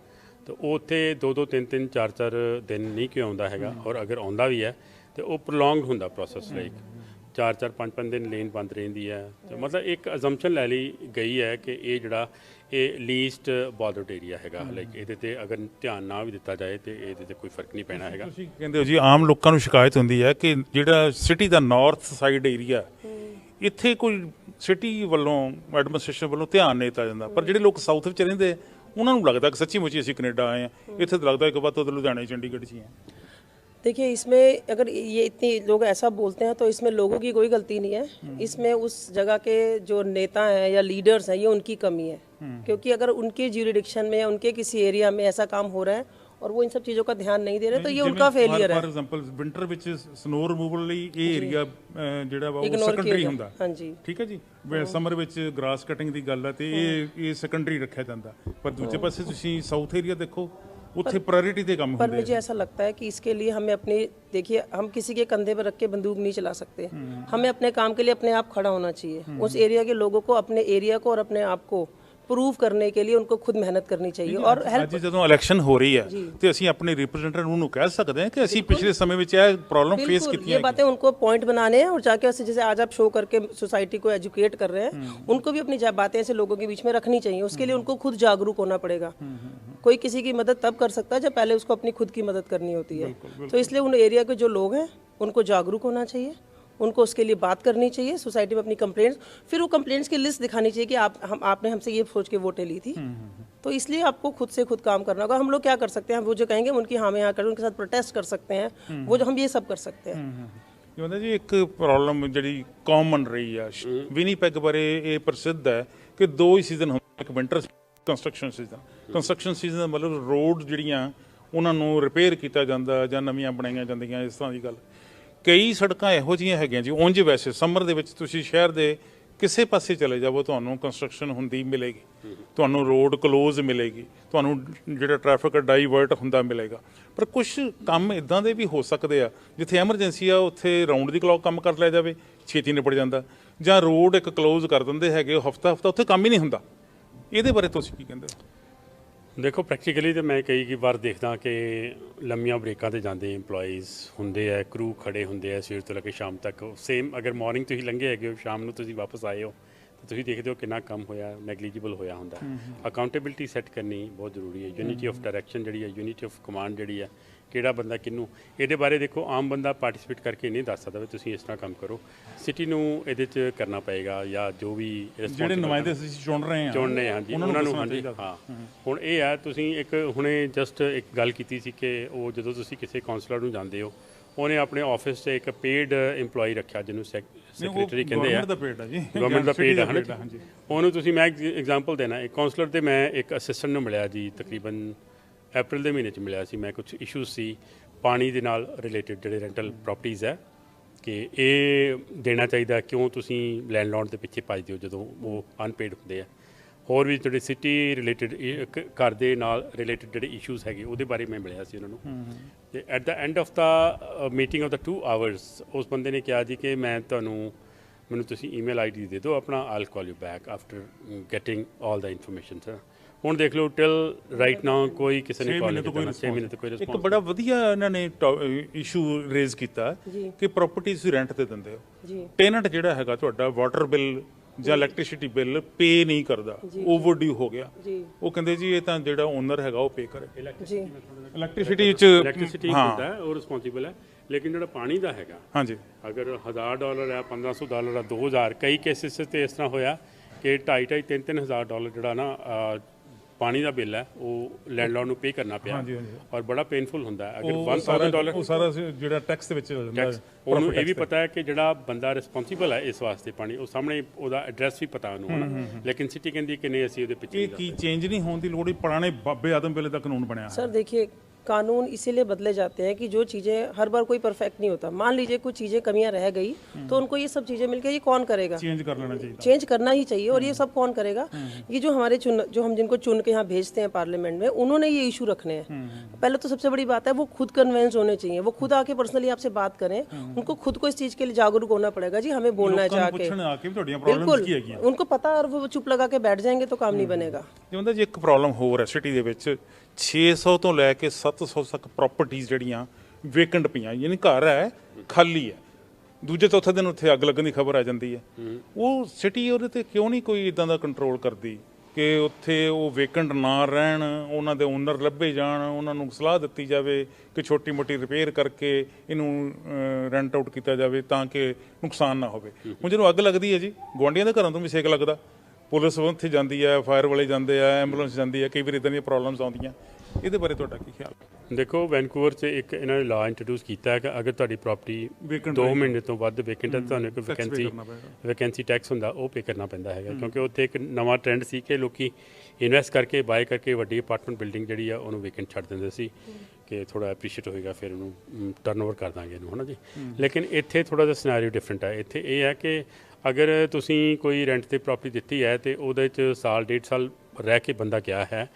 ਤਾਂ ਉਹ ਉੱਥੇ 2-2 3-3 4-4 ਦਿਨ ਨਹੀਂ ਕਿਉਂ ਆਉਂਦਾ ਹੈਗਾ, ਔਰ ਅਗਰ ਆਉਂਦਾ ਵੀ ਹੈ ਤੇ ਉਹ ਪ੍ਰੋਲੋਂਗਡ ਹੁੰਦਾ ਪ੍ਰੋਸੈਸ, ਲਾਈਕ 4-4 5-5 ਦਿਨ ਲੇਨ ਬੰਦ ਰਹਿੰਦੀ ਹੈ। ਤੇ ਮਤਲਬ ਇੱਕ ਅਜ਼ੰਪਸ਼ਨ ਲੈ ਲਈ ਗਈ ਹੈ ਕਿ ਇਹ ਜਿਹੜਾ ਇਹ ਲੀਸਟ ਬਾਰਡਰਡ ਏਰੀਆ ਹੈਗਾ, ਲਾਈਕ ਇਹਦੇ ਤੇ ਅਗਰ ਧਿਆਨ ਨਾ ਵੀ ਦਿੱਤਾ ਜਾਏ ਤੇ ਇਹਦੇ ਤੇ ਕੋਈ ਫਰਕ ਨਹੀਂ ਪੈਣਾ ਹੈਗਾ। ਤੁਸੀਂ ਕਹਿੰਦੇ ਹੋ ਜੀ ਆਮ ਲੋਕਾਂ ਨੂੰ ਸ਼ਿਕਾਇਤ ਹੁੰਦੀ ਹੈ ਕਿ ਜਿਹੜਾ ਸਿਟੀ ਦਾ ਨਾਰਥ ਸਾਈਡ ਏਰੀਆ ਇੱਥੇ ਕੋਈ ਸਿਟੀ ਵੱਲੋਂ ਐਡਮਿਨਿਸਟ੍ਰੇਸ਼ਨ ਵੱਲੋਂ ਧਿਆਨ ਨਹੀਂ ਦਿੱਤਾ ਜਾਂਦਾ। ਪਰ ਜਿਹੜੇ ਲੋਕ ਸਾਊਥ ਵਿੱਚ ਰਹਿੰਦੇ ਆ, ਉਹਨਾਂ ਨੂੰ ਲੱਗਦਾ ਕਿ ਸੱਚੀ ਮੁੱਚੀ ਅਸੀਂ ਕੈਨੇਡਾ ਆਏ ਹਾਂ। ਇੱਥੇ ਤਾਂ ਲੱਗਦਾ ਕਿ ਵੱਧ ਤੋਂ ਵੱਧ ਲੁਧਿਆਣੇ ਚੰਡੀਗੜ੍ਹ 'ਚ ਹੀ ਆ। देखिए, इसमें अगर ये इतने लोग ऐसा बोलते हैं तो इसमें लोगों की कोई गलती नहीं है। इसमें उस जगह के जो नेता हैं या लीडर्स हैं, ये उनकी कमी है। क्योंकि अगर उनके ज्यूरिडिक्शन में या उनके किसी एरिया में ऐसा काम हो रहा है और वो इन सब चीज़ों का ध्यान नहीं दे रहे, तो ये उनका फेलियर है। ਫॉर एग्जांपल ਵਿੰਟਰ ਵਿੱਚ ਸਨੋ ਰਿਮੂਵਲ ਲਈ ਇਹ ਏਰੀਆ ਜਿਹੜਾ ਵਾ ਉਹ Ignore ਸੈਕੰਡਰੀ किया ਹੁੰਦਾ। हाँ जी। ਠੀਕ ਹੈ ਜੀ। ਸਮਰ ਵਿੱਚ ਗ੍ਰਾਸ ਕਟਿੰਗ ਦੀ ਗੱਲ ਹੈ ਤੇ ਇਹ ਸੈਕੰਡਰੀ ਰੱਖਿਆ ਜਾਂਦਾ। ਪਰ ਦੂਜੇ ਪਾਸੇ ਤੁਸੀਂ ਸਾਊਥ ਏਰੀਆ ਦੇਖੋ, ਉੱਥੇ ਪ੍ਰਾਇੋਰਟੀ ਤੇ ਕੰਮ पर ਹੁੰਦੇ मुझे ऐसा लगता है कि इसके लिए हमें अपनी, देखिए, हम किसी के कंधे पर रख के बंदूक नहीं चला सकते। हमें अपने काम के लिए अपने आप खड़ा होना चाहिए। उस एरिया के लोगों को, अपने एरिया को और अपने आप को प्रूव करने के लिए उनको खुद मेहनत करनी चाहिए। और हेल्प, ਅੱਜ ਜਦੋਂ ਇਲੈਕਸ਼ਨ ਹੋ ਰਹੀ ਹੈ ਤੇ ਅਸੀਂ ਆਪਣੇ ਰਿਪਰੈਜ਼ੈਂਟੇਟਿਵ ਨੂੰ ਕਹਿ ਸਕਦੇ ਹਾਂ ਕਿ ਅਸੀਂ ਪਿਛਲੇ ਸਮੇਂ ਵਿੱਚ ਇਹ ਪ੍ਰੋਬਲਮ ਫੇਸ बिल्कुल, ਕੀਤੀ ये है। बातें उनको पॉइंट बनाने हैं और जाके ऐसे जैसे आज आप शो करके सोसाइटी को एजुकेट कर रहे हैं, उनको भी अपनी बातें ऐसे लोगों के बीच में रखनी चाहिए। उसके लिए उनको खुद जागरूक होना पड़ेगा। कोई किसी की मदद तब कर सकता है जब पहले उसको अपनी खुद की मदद करनी होती है। तो इसलिए उन एरिया के जो लोग हैं उनको जागरूक होना चाहिए, उनको उसके लिए बात करनी चाहिए सोसाइटी में अपनी कंप्लेंट्स, फिर वो कंप्लेंट्स की लिस्ट दिखानी चाहिए कि आपने हमसे ये सोच के वोटें ली थी। तो इसलिए आपको खुद से खुद काम करना होगा। हम लोग क्या कर सकते हैं, वो जो कहेंगे उनकी हाँ में हाँ कर, उनके साथ प्रोटेस्ट कर सकते हैं, वो जो हम ये सब कर सकते हैं। ਜਿਵੇਂ ਜੀ ਇੱਕ ਪ੍ਰੋਬਲਮ ਜਿਹੜੀ ਕਾਮਨ ਰਹੀ ਆ ਵਿਨੀਪੈਗ ਬਾਰੇ ਇਹ ਪ੍ਰਸਿੱਧ ਹੈ ਕਿ ਦੋ ਹੀ ਸੀਜ਼ਨ ਹੁੰਦੇ, ਇੱਕ winter construction season. Construction season ਦਾ ਮਤਲਬ ਰੋਡ ਜਿਹੜੀਆਂ ਉਹਨਾਂ ਨੂੰ ਰਿਪੇਅਰ ਕੀਤਾ ਜਾਂਦਾ ਜਾਂ ਨਵੀਆਂ ਬਣਾਈਆਂ ਜਾਂਦੀਆਂ, ਇਸ ਤਰ੍ਹਾਂ ਦੀ ਗੱਲ। ਕਈ ਸੜਕਾਂ ਇਹੋ ਜਿਹੀਆਂ ਹੈਗੀਆਂ ਜੀ, ਉਂਝ ਵੈਸੇ ਸਮਰ ਦੇ ਵਿੱਚ ਤੁਸੀਂ ਸ਼ਹਿਰ ਦੇ ਕਿਸੇ ਪਾਸੇ ਚਲੇ ਜਾਵੋ ਤੁਹਾਨੂੰ ਕੰਸਟਰਕਸ਼ਨ ਹੁੰਦੀ ਮਿਲੇਗੀ, ਤੁਹਾਨੂੰ ਰੋਡ ਕਲੋਜ਼ ਮਿਲੇਗੀ, ਤੁਹਾਨੂੰ ਜਿਹੜਾ ਟ੍ਰੈਫਿਕ ਡਾਈਵਰਟ ਹੁੰਦਾ ਮਿਲੇਗਾ। ਪਰ ਕੁਝ ਕੰਮ ਇਦਾਂ ਦੇ ਵੀ ਹੋ ਸਕਦੇ ਆ ਜਿੱਥੇ ਐਮਰਜੈਂਸੀ ਆ, ਉੱਥੇ ਰਾਊਂਡ ਦੀ ਕਲੌਕ ਕੰਮ ਕਰ ਲਿਆ ਜਾਵੇ, ਛੇਤੀ ਨਿਪਟ ਜਾਂਦਾ। ਜਾਂ ਰੋਡ ਇੱਕ ਕਲੋਜ਼ ਕਰ ਦਿੰਦੇ ਹੈਗੇ, ਹਫਤਾ ਉੱਥੇ ਕੰਮ ਹੀ ਨਹੀਂ ਹੁੰਦਾ। ਇਹਦੇ ਬਾਰੇ ਤੁਸੀਂ ਕੀ ਕਹਿੰਦੇ ਹੋ? ਦੇਖੋ, ਪ੍ਰੈਕਟੀਕਲੀ ਤਾਂ ਮੈਂ ਕਈ ਵਾਰ ਦੇਖਦਾ ਕਿ ਲੰਮੀਆਂ ਬ੍ਰੇਕਾਂ ਤੇ ਜਾਂਦੇ EMPLOYEES ਹੁੰਦੇ ਆ, ਕਰੂ ਖੜੇ ਹੁੰਦੇ ਆ ਸਵੇਰ ਤੋਂ ਲੈ ਕੇ ਸ਼ਾਮ ਤੱਕ। ਸੇਮ ਅਗਰ ਮਾਰਨਿੰਗ ਤੁਸੀਂ ਲੰਘੇ ਹੈਗੇ ਹੋ, ਸ਼ਾਮ ਨੂੰ ਤੁਸੀਂ ਵਾਪਸ ਆਏ ਹੋ, ਤਾਂ ਤੁਸੀਂ ਦੇਖਦੇ ਹੋ ਕਿੰਨਾ ਕੰਮ ਹੋਇਆ, ਨੈਗਲੀਜੀਬਲ ਹੋਇਆ ਹੁੰਦਾ। ਅਕਾਊਂਟੇਬਿਲਿਟੀ ਸੈੱਟ ਕਰਨੀ ਬਹੁਤ ਜ਼ਰੂਰੀ ਹੈ। ਯੂਨਿਟੀ ਆਫ ਡਾਇਰੈਕਸ਼ਨ ਜਿਹੜੀ ਹੈ, ਯੂਨਿਟੀ ਆਫ ਕਮਾਂਡ ਜਿਹੜੀ ਹੈ, ਕਿਹੜਾ ਬੰਦਾ ਕਿਹਨੂੰ, ਇਹਦੇ ਬਾਰੇ ਦੇਖੋ ਆਮ ਬੰਦਾ ਪਾਰਟਿਸਿਪੇਟ ਕਰਕੇ ਨਹੀਂ ਦੱਸ ਸਕਦਾ ਵੀ ਤੁਸੀਂ ਇਸ ਤਰ੍ਹਾਂ ਕੰਮ ਕਰੋ। ਸਿਟੀ ਨੂੰ ਇਹਦੇ 'ਚ ਕਰਨਾ ਪਏਗਾ, ਜਾਂ ਜੋ ਵੀ ਜਿਹੜੇ ਨੁਮਾਇੰਦੇ ਅਸੀਂ ਚੁਣਨੇ ਹਾਂਜੀ ਉਹਨਾਂ ਨੂੰ। ਹਾਂਜੀ ਹਾਂ, ਹੁਣ ਇਹ ਹੈ, ਤੁਸੀਂ ਇੱਕ ਹੁਣੇ ਜਸਟ ਇੱਕ ਗੱਲ ਕੀਤੀ ਸੀ ਕਿ ਉਹ ਜਦੋਂ ਤੁਸੀਂ ਕਿਸੇ ਕਾਉਂਸਲਰ ਨੂੰ ਜਾਂਦੇ ਹੋ, ਉਹਨੇ ਆਪਣੇ ਆਫਿਸ 'ਚ ਇੱਕ ਪੇਡ EMPLOYEE ਰੱਖਿਆ ਜਿਹਨੂੰ ਸੈਕਟਰੀ ਕਹਿੰਦੇ ਆ। ਗਵਰਨਮੈਂਟ ਦਾ ਪੇਡ ਹੈ ਹਾਂਜੀ। ਉਹਨੂੰ ਤੁਸੀਂ, ਮੈਂ ਐਗਜ਼ਾਮਪਲ ਦੇਣਾ, ਇੱਕ ਕਾਉਂਸਲਰ ਤੇ ਮੈਂ ਇੱਕ ਅਸਿਸਟੈਂਟ ਨੂੰ ਮਿਲਿਆ ਜੀ, ਤਕਰੀਬਨ ਅਪ੍ਰੈਲ ਦੇ ਮਹੀਨੇ 'ਚ ਮਿਲਿਆ ਸੀ ਮੈਂ। ਕੁਝ ਇਸ਼ੂਜ਼ ਸੀ ਪਾਣੀ ਦੇ ਨਾਲ ਰਿਲੇਟਡ, ਜਿਹੜੇ ਰੈਂਟਲ ਪ੍ਰੋਪਰਟੀਜ਼ ਹੈ, ਕਿ ਇਹ ਦੇਣਾ ਚਾਹੀਦਾ, ਕਿਉਂ ਤੁਸੀਂ ਲੈਂਡਲੋਰਡ ਦੇ ਪਿੱਛੇ ਭੱਜਦੇ ਹੋ ਜਦੋਂ ਉਹ ਅਨਪੇਡ ਹੁੰਦੇ ਆ। ਹੋਰ ਵੀ ਜਿਹੜੇ ਸਿਟੀ ਰਿਲੇਟਡ ਘਰ ਦੇ ਨਾਲ ਰਿਲੇਟਡ ਜਿਹੜੇ ਇਸ਼ੂਜ਼ ਹੈਗੇ, ਉਹਦੇ ਬਾਰੇ ਮੈਂ ਮਿਲਿਆ ਸੀ ਉਹਨਾਂ ਨੂੰ। ਤੇ at the end of the meeting of the 2 hours ਉਸ ਬੰਦੇ ਨੇ ਕਿਹਾ ਜੀ ਕਿ ਮੈਨੂੰ ਤੁਸੀਂ ਈਮੇਲ ID ਦੇ ਦਿਓ ਆਪਣਾ, I'll call you back after getting all the information. Sir ਹੁਣ ਦੇਖ ਲਓ, ਟਿਲ ਰਾਈਟ ਨਾਓ ਕੋਈ ਕਿਸੇ ਨੇ ਕਾਲ ਨਹੀਂ ਕੀਤਾ, 6 ਮਹੀਨੇ ਤੋਂ ਕੋਈ ਰਿਸਪੌਂਸ। ਇੱਕ ਬੜਾ ਵਧੀਆ ਇਹਨਾਂ ਨੇ ਇਸ਼ੂ ਰੇਜ਼ ਕੀਤਾ ਕਿ ਪ੍ਰਾਪਰਟੀ ਤੁਸੀਂ ਰੈਂਟ ਤੇ ਦਿੰਦੇ ਹੋ, ਟੈਨੈਂਟ ਜਿਹੜਾ ਹੈਗਾ ਤੁਹਾਡਾ ਵਾਟਰ ਬਿੱਲ ਜਾਂ ਇਲੈਕਟ੍ਰਿਸਿਟੀ ਬਿੱਲ ਪੇ ਨਹੀਂ ਕਰਦਾ, ਓਵਰਡਿਊ ਹੋ ਗਿਆ। ਉਹ ਕਹਿੰਦੇ ਜੀ ਇਹ ਤਾਂ ਜਿਹੜਾ ਓਨਰ ਹੈਗਾ ਉਹ ਪੇ ਕਰੇ। ਇਲੈਕਟ੍ਰਿਸਿਟੀ ਵਿੱਚ ਇਲੈਕਟ੍ਰਿਸਿਟੀ ਹੁੰਦਾ ਉਹ ਰਿਸਪੌਂਸਿਬਲ ਹੈ, ਲੇਕਿਨ ਜਿਹੜਾ ਪਾਣੀ ਦਾ ਹੈਗਾ, ਹਾਂਜੀ, ਅਗਰ $1000 ਹੈ, $1500 ਹੈ, 2000, ਕਈ ਕੇਸਿਸ ਤੇ ਇਸ ਤਰ੍ਹਾਂ ਹੋਇਆ ਕਿ $2500-3000 ਜਿਹੜਾ ਨਾ ਪਾਣੀ ਦਾ ਬਿੱਲ ਹੈ ਉਹ ਲੈਂਡਲੋਰਡ ਨੂੰ ਪੇ ਕਰਨਾ ਪਿਆ। ਔਰ ਬੜਾ ਪੇਨਫੁਲ ਹੁੰਦਾ ਹੈ। ਅਗਰ $1000 ਉਹ ਸਾਰਾ ਜਿਹੜਾ ਟੈਕਸ ਦੇ ਵਿੱਚ ਜਾਂਦਾ, ਉਹਨੂੰ ਇਹ ਵੀ ਪਤਾ ਹੈ ਕਿ ਜਿਹੜਾ ਬੰਦਾ ਰਿਸਪੌਂਸਿਬਲ ਹੈ ਇਸ ਵਾਸਤੇ ਪਾਣੀ, ਉਹ ਸਾਹਮਣੇ ਉਹਦਾ ਐਡਰੈਸ ਵੀ ਪਤਾ ਉਹਨੂੰ ਹੈ, ਲੇਕਿਨ ਸਿਟੀ ਕਹਿੰਦੀ ਕਿ ਨਹੀਂ ਅਸੀਂ ਉਹਦੇ ਪਿੱਛੇ। ਇਹ ਕੀ ਚੇਂਜ ਨਹੀਂ ਹੋਣ ਦੀ ਲੋੜ? ਪੁਰਾਣੇ ਬਾਬੇ ਆਦਮ ਵੇਲੇ ਦਾ ਕਾਨੂੰਨ ਬਣਿਆ। सर देखिए, कानून इसीलिए बदले जाते हैं कि जो चीज़ें, हर बार कोई परफेक्ट नहीं होता। मान लीजिए कुछ चीज़ें कमियां रह गई तो उनको ये सब चीज़ें मिलकर ये कौन करेगा? चेंज कर लेना चाहिए, चेंज करना ही चाहिए। और ये सब कौन करेगा? ये जो हमारे जो हम जिनको चुन के यहाँ भेजते हैं पार्लियामेंट में, उन्होंने ये इशू रखने हैं। पहले तो सबसे बड़ी बात है वो खुद कन्वेंस होने चाहिए, वो खुद आके पर्सनली आपसे बात करें, उनको खुद को इस चीज़ के लिए जागरूक होना पड़ेगा। जी हमें बोलना है जाके, बिल्कुल उनको पता, और वो चुप लगा के बैठ जाएंगे तो काम नहीं बनेगा। ਜਿਵੇਂ ਜੀ ਇੱਕ ਪ੍ਰੋਬਲਮ ਹੋਰ ਹੈ ਸਿਟੀ ਦੇ ਵਿੱਚ, 600 ਤੋਂ ਲੈ ਕੇ 700 ਤੱਕ ਪ੍ਰਾਪਰਟੀਆਂ ਜਿਹੜੀਆਂ ਵੇਕੈਂਟ ਪਈਆਂ, ਯਾਨੀ ਘਰ ਹੈ ਖਾਲੀ ਹੈ, ਦੂਜੇ ਚੌਥੇ ਦਿਨ ਉੱਥੇ ਅੱਗ ਲੱਗਣ ਦੀ ਖਬਰ ਆ ਜਾਂਦੀ ਹੈ। ਉਹ ਸਿਟੀ ਉਹਦੇ ਤੇ ਕਿਉਂ ਨਹੀਂ ਕੋਈ ਇਦਾਂ ਦਾ ਕੰਟਰੋਲ ਕਰਦੀ? ਕਿ ਉੱਥੇ ਉਹ ਵੇਕੈਂਟ ਨਾ ਰਹਿਣ, ਉਹਨਾਂ ਦੇ ਓਨਰ ਲੱਭੇ ਜਾਣ, ਉਹਨਾਂ ਨੂੰ ਸਲਾਹ ਦਿੱਤੀ ਜਾਵੇ ਕਿ ਛੋਟੀ ਮੋਟੀ ਰਿਪੇਅਰ ਕਰਕੇ ਇਹਨੂੰ ਰੈਂਟ ਆਊਟ ਕੀਤਾ ਜਾਵੇ ਤਾਂ ਕਿ ਨੁਕਸਾਨ ਨਾ ਹੋਵੇ। ਹੁਣ ਜਦੋਂ ਅੱਗ ਲੱਗਦੀ ਹੈ ਜੀ, ਗੁਆਂਢੀਆਂ ਦੇ ਘਰਾਂ ਤੋਂ ਵੀ ਸੇਕ ਲੱਗਦਾ, ਪੁਲਿਸ ਉੱਥੇ ਜਾਂਦੀ ਹੈ, ਫਾਇਰ ਵਾਲੇ ਜਾਂਦੇ ਆ, ਐਂਬੂਲੈਂਸ ਜਾਂਦੀ ਹੈ, ਕਈ ਵਾਰ ਇੱਦਾਂ ਦੀਆਂ ਪ੍ਰੋਬਲਮਸ ਆਉਂਦੀਆਂ। ਇਹਦੇ ਬਾਰੇ ਤੁਹਾਡਾ ਕੀ ਖਿਆਲ? ਦੇਖੋ ਵੈਨਕੂਵਰ 'ਚ ਇੱਕ ਇਹਨਾਂ ਨੇ ਲਾ ਇੰਟਰੋਡਿਊਸ ਕੀਤਾ ਹੈ ਕਿ ਅਗਰ ਤੁਹਾਡੀ ਪ੍ਰਾਪਰਟੀ 2 ਮਹੀਨੇ ਤੋਂ ਵੱਧ ਵੇਕੈਂਟ ਹੈ ਤੁਹਾਨੂੰ ਇੱਕ ਵੈਕੈਂਸੀ ਟੈਕਸ ਹੁੰਦਾ ਉਹ ਪੇ ਕਰਨਾ ਪੈਂਦਾ ਹੈਗਾ, ਕਿਉਂਕਿ ਉੱਥੇ ਇੱਕ ਨਵਾਂ ਟ੍ਰੈਂਡ ਸੀ ਕਿ ਲੋਕੀ ਇਨਵੈਸਟ ਕਰਕੇ ਬਾਏ ਕਰਕੇ ਵੱਡੀ ਅਪਾਰਟਮੈਂਟ ਬਿਲਡਿੰਗ ਜਿਹੜੀ ਆ ਉਹਨੂੰ ਵੇਕੈਂਟ ਛੱਡ ਦਿੰਦੇ ਸੀ ਕਿ ਥੋੜਾ ਐਪਰੀਸ਼ੀਏਟ ਹੋਏਗਾ, ਫਿਰ ਉਹਨੂੰ ਟਰਨਓਵਰ ਕਰ ਦਾਂਗੇ ਇਹਨੂੰ, ਹੈ ਨਾ ਜੀ। ਲੇਕਿਨ ਇੱਥੇ ਥੋੜਾ ਜਿਹਾ ਸਿਨੈਰੀਓ ਡਿਫਰੈਂਟ ਹੈ। ਇੱਥੇ ਇਹ ਹੈ ਕਿ ਅਗਰ ਤੁਸੀਂ ਕੋਈ ਰੈਂਟ 'ਤੇ ਪ੍ਰਾਪਰਟੀ ਦਿੱਤੀ ਹੈ ਅਤੇ ਉਹਦੇ 'ਚ ਸਾਲ 1.5 ਸਾਲ ਰਹਿ ਕੇ ਬੰਦਾ ਗਿਆ ਹੈ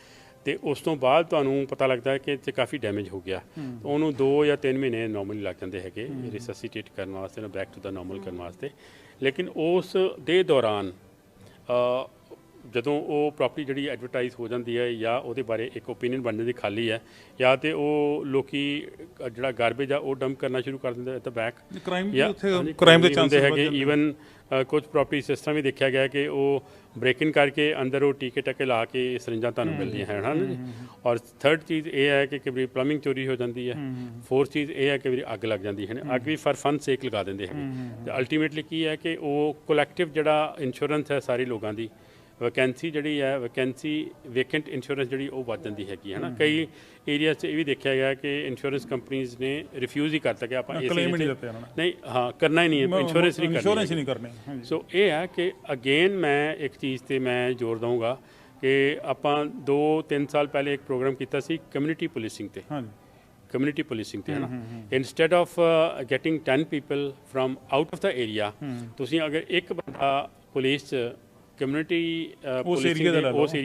ਅਤੇ ਉਸ ਤੋਂ ਬਾਅਦ ਤੁਹਾਨੂੰ ਪਤਾ ਲੱਗਦਾ ਹੈ ਕਿ ਇੱਥੇ ਕਾਫੀ ਡੈਮੇਜ ਹੋ ਗਿਆ, ਉਹਨੂੰ 2 ਜਾਂ 3 ਮਹੀਨੇ ਨੋਰਮਲੀ ਲੱਗ ਜਾਂਦੇ ਹੈਗੇ ਰਿਸੈਸੀਟੇਟ ਕਰਨ ਵਾਸਤੇ, ਨਾ ਬੈਕ ਟੂ ਦਾ ਨੋਰਮਲ ਕਰਨ ਵਾਸਤੇ। ਲੇਕਿਨ ਉਸ ਦੇ ਦੌਰਾਨ ਜਦੋਂ ਉਹ ਪ੍ਰਾਪਰਟੀ ਜਿਹੜੀ ਐਡਵਰਟਾਈਜ਼ ਹੋ ਜਾਂਦੀ ਹੈ ਜਾਂ ਉਹਦੇ ਬਾਰੇ ਇੱਕ ਓਪੀਨੀਅਨ ਬਣਨ ਦੀ ਖਾਲੀ ਹੈ, ਜਾਂ ਤਾਂ ਉਹ ਲੋਕੀ ਜਿਹੜਾ ਗਾਰਬੇਜ ਆ ਉਹ ਡੰਪ ਕਰਨਾ ਸ਼ੁਰੂ ਕਰ ਦਿੰਦੇ ਐਟ ਦ ਬੈਕ, ਕ੍ਰਾਈਮ ਦੇ ਚਾਂਸਸ ਹੈਗੇ। ਈਵਨ ਕੁਝ ਪ੍ਰਾਪਰਟੀ ਸਿਸਟਮ ਵੀ ਦੇਖਿਆ ਗਿਆ ਕਿ ਉਹ ਬ੍ਰੇਕ ਇਨ ਕਰਕੇ ਅੰਦਰ ਉਹ ਟੀਕੇ ਟਕੇ ਲਾ ਕੇ ਸਰਿੰਜਾਂ ਤੁਹਾਨੂੰ ਮਿਲਦੀਆਂ ਹੈ ਨਾ ਜੀ। ਔਰ ਥਰਡ ਚੀਜ਼ ਇਹ ਹੈ ਕਿ ਕਈ ਵਾਰੀ ਪਲੰਬਿੰਗ ਚੋਰੀ ਹੋ ਜਾਂਦੀ ਹੈ। ਫੋਰਥ ਚੀਜ਼ ਇਹ ਹੈ ਕਿ ਵਾਰੀ ਅੱਗ ਲੱਗ ਜਾਂਦੀ ਹੈ, ਅੱਗ ਵੀ ਫਰ ਫਨ ਸੇਕ ਲਗਾ ਦਿੰਦੇ ਹੈਗੇ। ਤੇ ਅਲਟੀਮੇਟਲੀ ਕੀ ਹੈ ਕਿ ਉਹ ਕੋਲੈਕਟਿਵ ਜਿਹੜਾ ਇੰਸ਼ੋਰੈਂਸ ਹੈ ਸਾਰੇ ਲੋਕਾਂ ਦੀ, ਵੈਕੈਂਸੀ ਜਿਹੜੀ ਹੈ ਵੇਕੈਂਟ ਇੰਸ਼ੋਰੈਂਸ ਜਿਹੜੀ ਉਹ ਵੱਧ ਜਾਂਦੀ ਹੈਗੀ ਹੈ ਨਾ। ਕਈ ਏਰੀਆ 'ਚ ਇਹ ਵੀ ਦੇਖਿਆ ਗਿਆ ਕਿ ਇੰਸ਼ੋਰੈਂਸ ਕੰਪਨੀਜ਼ ਨੇ ਰਿਫਿਊਜ਼ ਹੀ ਕਰਤਾ ਕਿ ਆਪਾਂ ਇਸ ਨਹੀਂ ਹਾਂ ਕਰਨਾ ਹੀ ਨਹੀਂ ਹੈ, ਇੰਸ਼ੋਰੈਂਸ ਨਹੀਂ ਕਰਨੀ। ਸੋ ਇਹ ਹੈ ਕਿ ਅਗੇਨ ਮੈਂ ਇੱਕ ਚੀਜ਼ 'ਤੇ ਮੈਂ ਜ਼ੋਰ ਦਊਂਗਾ ਕਿ ਆਪਾਂ 2-3 ਸਾਲ ਪਹਿਲੇ ਇੱਕ ਪ੍ਰੋਗਰਾਮ ਕੀਤਾ ਸੀ ਕਮਿਊਨਿਟੀ ਪੁਲਿਸਿੰਗ 'ਤੇ, ਕਮਿਊਨਿਟੀ ਪੁਲਿਸਿੰਗ 'ਤੇ ਹੈ ਨਾ। Instead of getting 10 people from out of the area, ਤੁਸੀਂ ਅਗਰ ਇੱਕ ਬੰਦਾ ਪੁਲਿਸ 'ਚ ਕਮਿਊਨਿਟੀ ਉਸ ਏਰੀਆ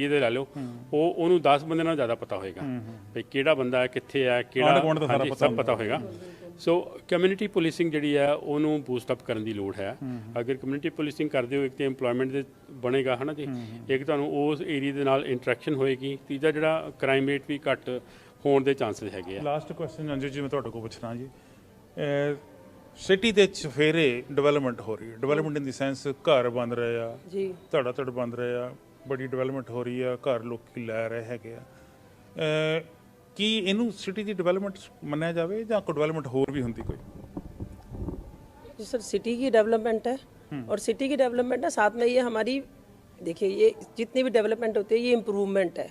ਦੇ ਲਾ ਲਓ, ਉਹਨੂੰ 10 ਬੰਦੇ ਨਾਲ ਜ਼ਿਆਦਾ ਪਤਾ ਹੋਏਗਾ ਵੀ ਕਿਹੜਾ ਬੰਦਾ ਹੈ, ਕਿੱਥੇ ਹੈ, ਕਿਹੜਾ ਸਭ ਪਤਾ ਹੋਏਗਾ। ਸੋ ਕਮਿਊਨਿਟੀ ਪੁਲਿਸਿੰਗ ਜਿਹੜੀ ਹੈ ਉਹਨੂੰ ਬੂਸਟ ਅਪ ਕਰਨ ਦੀ ਲੋੜ ਹੈ। ਅਗਰ ਕਮਿਊਨਿਟੀ ਪੁਲਿਸਿੰਗ ਕਰਦੇ ਹੋ, ਇੱਕ ਤਾਂ ਇੰਪਲੋਇਮੈਂਟ ਦੇ ਬਣੇਗਾ ਹੈ ਨਾ ਜੀ, ਇੱਕ ਤੁਹਾਨੂੰ ਉਸ ਏਰੀਆ ਦੇ ਨਾਲ ਇੰਟਰੈਕਸ਼ਨ ਹੋਏਗੀ, ਤੀਜਾ ਜਿਹੜਾ ਕ੍ਰਾਈਮ ਰੇਟ ਵੀ ਘੱਟ ਹੋਣ ਦੇ ਚਾਂਸਸ ਹੈਗੇ ਆ। ਲਾਸਟ ਕੁਐਸਚਨ ਅੰਜੂ ਜੀ ਮੈਂ ਤੁਹਾਡੇ ਕੋਲ ਪੁੱਛਣਾ ਜੀ, ਸਿਟੀ ਦੇ ਚਫੇਰੇ ਡਿਵੈਲਪਮੈਂਟ ਹੋ ਰਹੀ ਹੈ, ਡਿਵੈਲਪਮੈਂਟ ਇਨ ਦੀ ਸੈਂਸ ਘਰ ਬਣ ਰਹੇ ਆ ਜੀ, ਧੜ ਬਣ ਰਹੇ ਆ, ਬੜੀ ਡਿਵੈਲਪਮੈਂਟ ਹੋ ਰਹੀ ਆ, ਘਰ ਲੋਕੀ ਲੈ ਰਹੇ ਹੈਗੇ ਆ, ਕੀ ਇਹਨੂੰ ਸਿਟੀ ਦੀ ਡਿਵੈਲਪਮੈਂਟ ਮੰਨਿਆ ਜਾਵੇ ਜਾਂ ਕੋਈ ਡਿਵੈਲਪਮੈਂਟ ਹੋਰ ਵੀ ਹੁੰਦੀ ਕੋਈ? जी सर, सिटी की डेवलपमेंट है और सिटी की डेवलपमेंट है, साथ में ये हमारी देखिए ये जितनी भी डेवलपमेंट होती है ये इम्प्रूवमेंट है।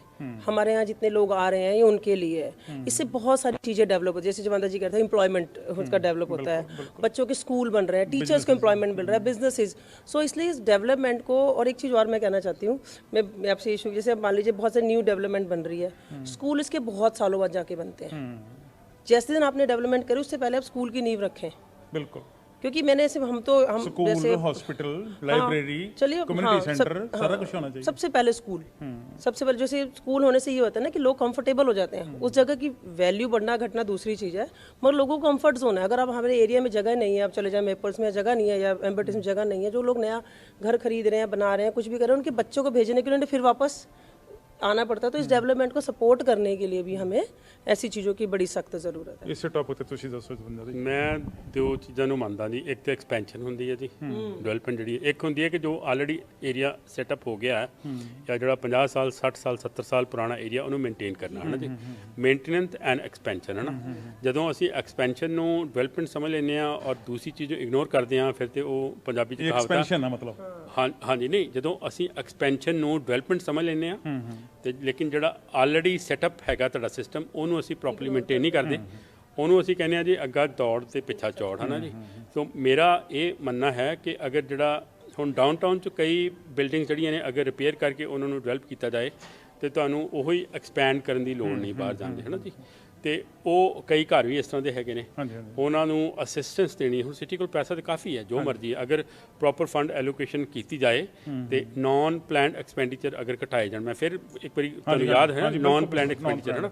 हमारे यहाँ जितने लोग आ रहे हैं ये उनके लिए है। इससे बहुत सारी चीज़ें डेवलप होती है, जैसे जमानदा जी कहते हैं एम्प्लॉयमेंट उसका डेवलप होता है, बच्चों के स्कूल बन रहे हैं, टीचर्स को एम्प्लॉयमेंट मिल रहा है, बिजनेसेस। सो इसलिए इस डेवलपमेंट को, और एक चीज़ और मैं कहना चाहती हूँ, मैं आपसे इशू, जैसे मान लीजिए बहुत सारी न्यू डेवलपमेंट बन रही है, स्कूल इसके बहुत सालों बाद जाके बनते हैं। जैसे दिन आपने डेवलपमेंट करी उससे पहले आप स्कूल की नींव रखें, बिल्कुल, क्योंकि मैंने ऐसे हम स्कूल, जैसे हॉस्पिटल, लाइब्रेरी, चलिए कम्युनिटी सेंटर, सारा कुछ होना चाहिए। सबसे पहले स्कूल, सबसे पहले जैसे स्कूल होने से ये होता है ना कि लोग कंफर्टेबल हो जाते हैं। उस जगह की वैल्यू बढ़ना घटना दूसरी चीज़ है, मगर लोगों को कंफर्ट जोन है। अगर आप हमारे एरिया में जगह नहीं है, आप चले जाए मेपर्स में जगह नहीं है या एम्बर्टिस में जगह नहीं है, जो लोग नया घर खरीद रहे हैं, बना रहे हैं, कुछ भी कर रहे हैं, उनके बच्चों को भेजने के लिए उन्हें फिर वापस आना पड़ता है। तो इस डेवलपमेंट को सपोर्ट करने के लिए भी हमें ऐसी चीज़ों की बड़ी सख्त ज़रूरत है। इस टॉपिक ਤੇ ਤੁਸੀਂ ਦੱਸੋ ਜੀ। ਮੈਂ ਦੋ ਚੀਜ਼ਾਂ ਨੂੰ ਮੰਨਦਾ ਜੀ, ਇੱਕ ਤਾਂ ਐਕਸਪੈਂਸ਼ਨ ਹੁੰਦੀ ਹੈ ਜੀ, ਡਿਵੈਲਪਮੈਂਟ ਜਿਹੜੀ ਹੈ, ਇੱਕ ਹੁੰਦੀ ਹੈ ਕਿ ਜੋ ਆਲਰੇਡੀ ਏਰੀਆ ਸੈਟਅਪ ਹੋ ਗਿਆ ਹੈ ਜਾਂ ਜਿਹੜਾ 50 ਸਾਲ 60 ਸਾਲ 70 ਸਾਲ ਪੁਰਾਣਾ ਏਰੀਆ ਉਹਨੂੰ ਮੇਨਟੇਨ ਕਰਨਾ ਹੈ ਨਾ ਜੀ, ਮੇਨਟੇਨੈਂਸ ਐਂਡ ਐਕਸਪੈਂਸ਼ਨ ਹੈ ਨਾ। ਜਦੋਂ ਅਸੀਂ ਐਕਸਪੈਂਸ਼ਨ ਨੂੰ ਡਿਵੈਲਪਮੈਂਟ ਸਮਝ ਲੈਂਦੇ ਹਾਂ ਔਰ ਦੂਸਰੀ ਚੀਜ਼ ਨੂੰ ਇਗਨੋਰ ਕਰਦੇ ਹਾਂ, ਫਿਰ ਤੇ ਉਹ ਪੰਜਾਬੀ 'ਚ ਕਹਾਵਤ ਐਕਸਪੈਂਸ਼ਨ ਹੈ ਮਤਲਬ, ਹਾਂਜੀ ਨਹੀਂ, ਜਦੋਂ ਅਸੀਂ ਐਕਸਪੈਂਸ਼ਨ ਨੂੰ ਡਿਵੈਲਪਮੈਂਟ ਸਮਝ ਲੈਂਦੇ ਹਾਂ ਤੇ ਲੇਕਿਨ ਜਿਹੜਾ ਆਲਰੇਡੀ ਸੈਟਅਪ ਹੈਗਾ ਤੁਹਾਡਾ ਸਿਸਟਮ ਉਹਨੂੰ ਅਸੀਂ ਪ੍ਰੋਪਰਲੀ ਮੇਨਟੇਨ ਨਹੀਂ ਕਰਦੇ, ਉਹਨੂੰ ਅਸੀਂ ਕਹਿੰਦੇ ਹਾਂ ਜੀ ਅੱਗਾ ਦੌੜ ਤੇ ਪਿੱਛਾ ਚੌੜ ਹੈ ਨਾ ਜੀ। ਸੋ ਮੇਰਾ ਇਹ ਮੰਨਣਾ ਹੈ ਕਿ ਅਗਰ ਜਿਹੜਾ ਹੁਣ ਡਾਊਨਟਾਊਨ 'ਚ ਕਈ ਬਿਲਡਿੰਗਸ ਜਿਹੜੀਆਂ ਨੇ ਅਗਰ ਰਿਪੇਅਰ ਕਰਕੇ ਉਹਨਾਂ ਨੂੰ ਡਿਵੈਲਪ ਕੀਤਾ ਜਾਏ ਤੇ ਤੁਹਾਨੂੰ ਉਹੀ ਐਕਸਪੈਂਡ ਕਰਨ ਦੀ ਲੋੜ ਨਹੀਂ ਬਾਹਰ ਜਾਣ ਦੀ ਹੈ ਨਾ ਜੀ। ਤੇ ਉਹ ਕਈ ਘਰ ਵੀ ਇਸ ਤਰ੍ਹਾਂ ਦੇ ਹੈਗੇ ਨੇ, ਉਹਨਾਂ ਨੂੰ ਅਸਿਸਟੈਂਸ ਦੇਣੀ। ਹੁਣ ਸਿਟੀ ਕੋਲ ਪੈਸਾ ਤਾਂ ਕਾਫੀ ਹੈ, ਜੋ ਮਰਜ਼ੀ ਹੈ, ਅਗਰ ਪ੍ਰੋਪਰ ਫੰਡ ਐਲੋਕੇਸ਼ਨ ਕੀਤੀ ਜਾਏ ਤੇ ਨੌਨ ਪਲੈਨਡ ਐਕਸਪੈਂਡੀਚਰ ਅਗਰ ਘਟਾਏ ਜਾਣ। ਮੈਂ ਫਿਰ ਇੱਕ ਵਾਰੀ ਤੁਹਾਨੂੰ ਯਾਦ ਹੈ ਨੌਨ ਪਲੈਨਡ ਐਕਸਪੈਂਡੀਚਰ ਹੈ ਨਾ,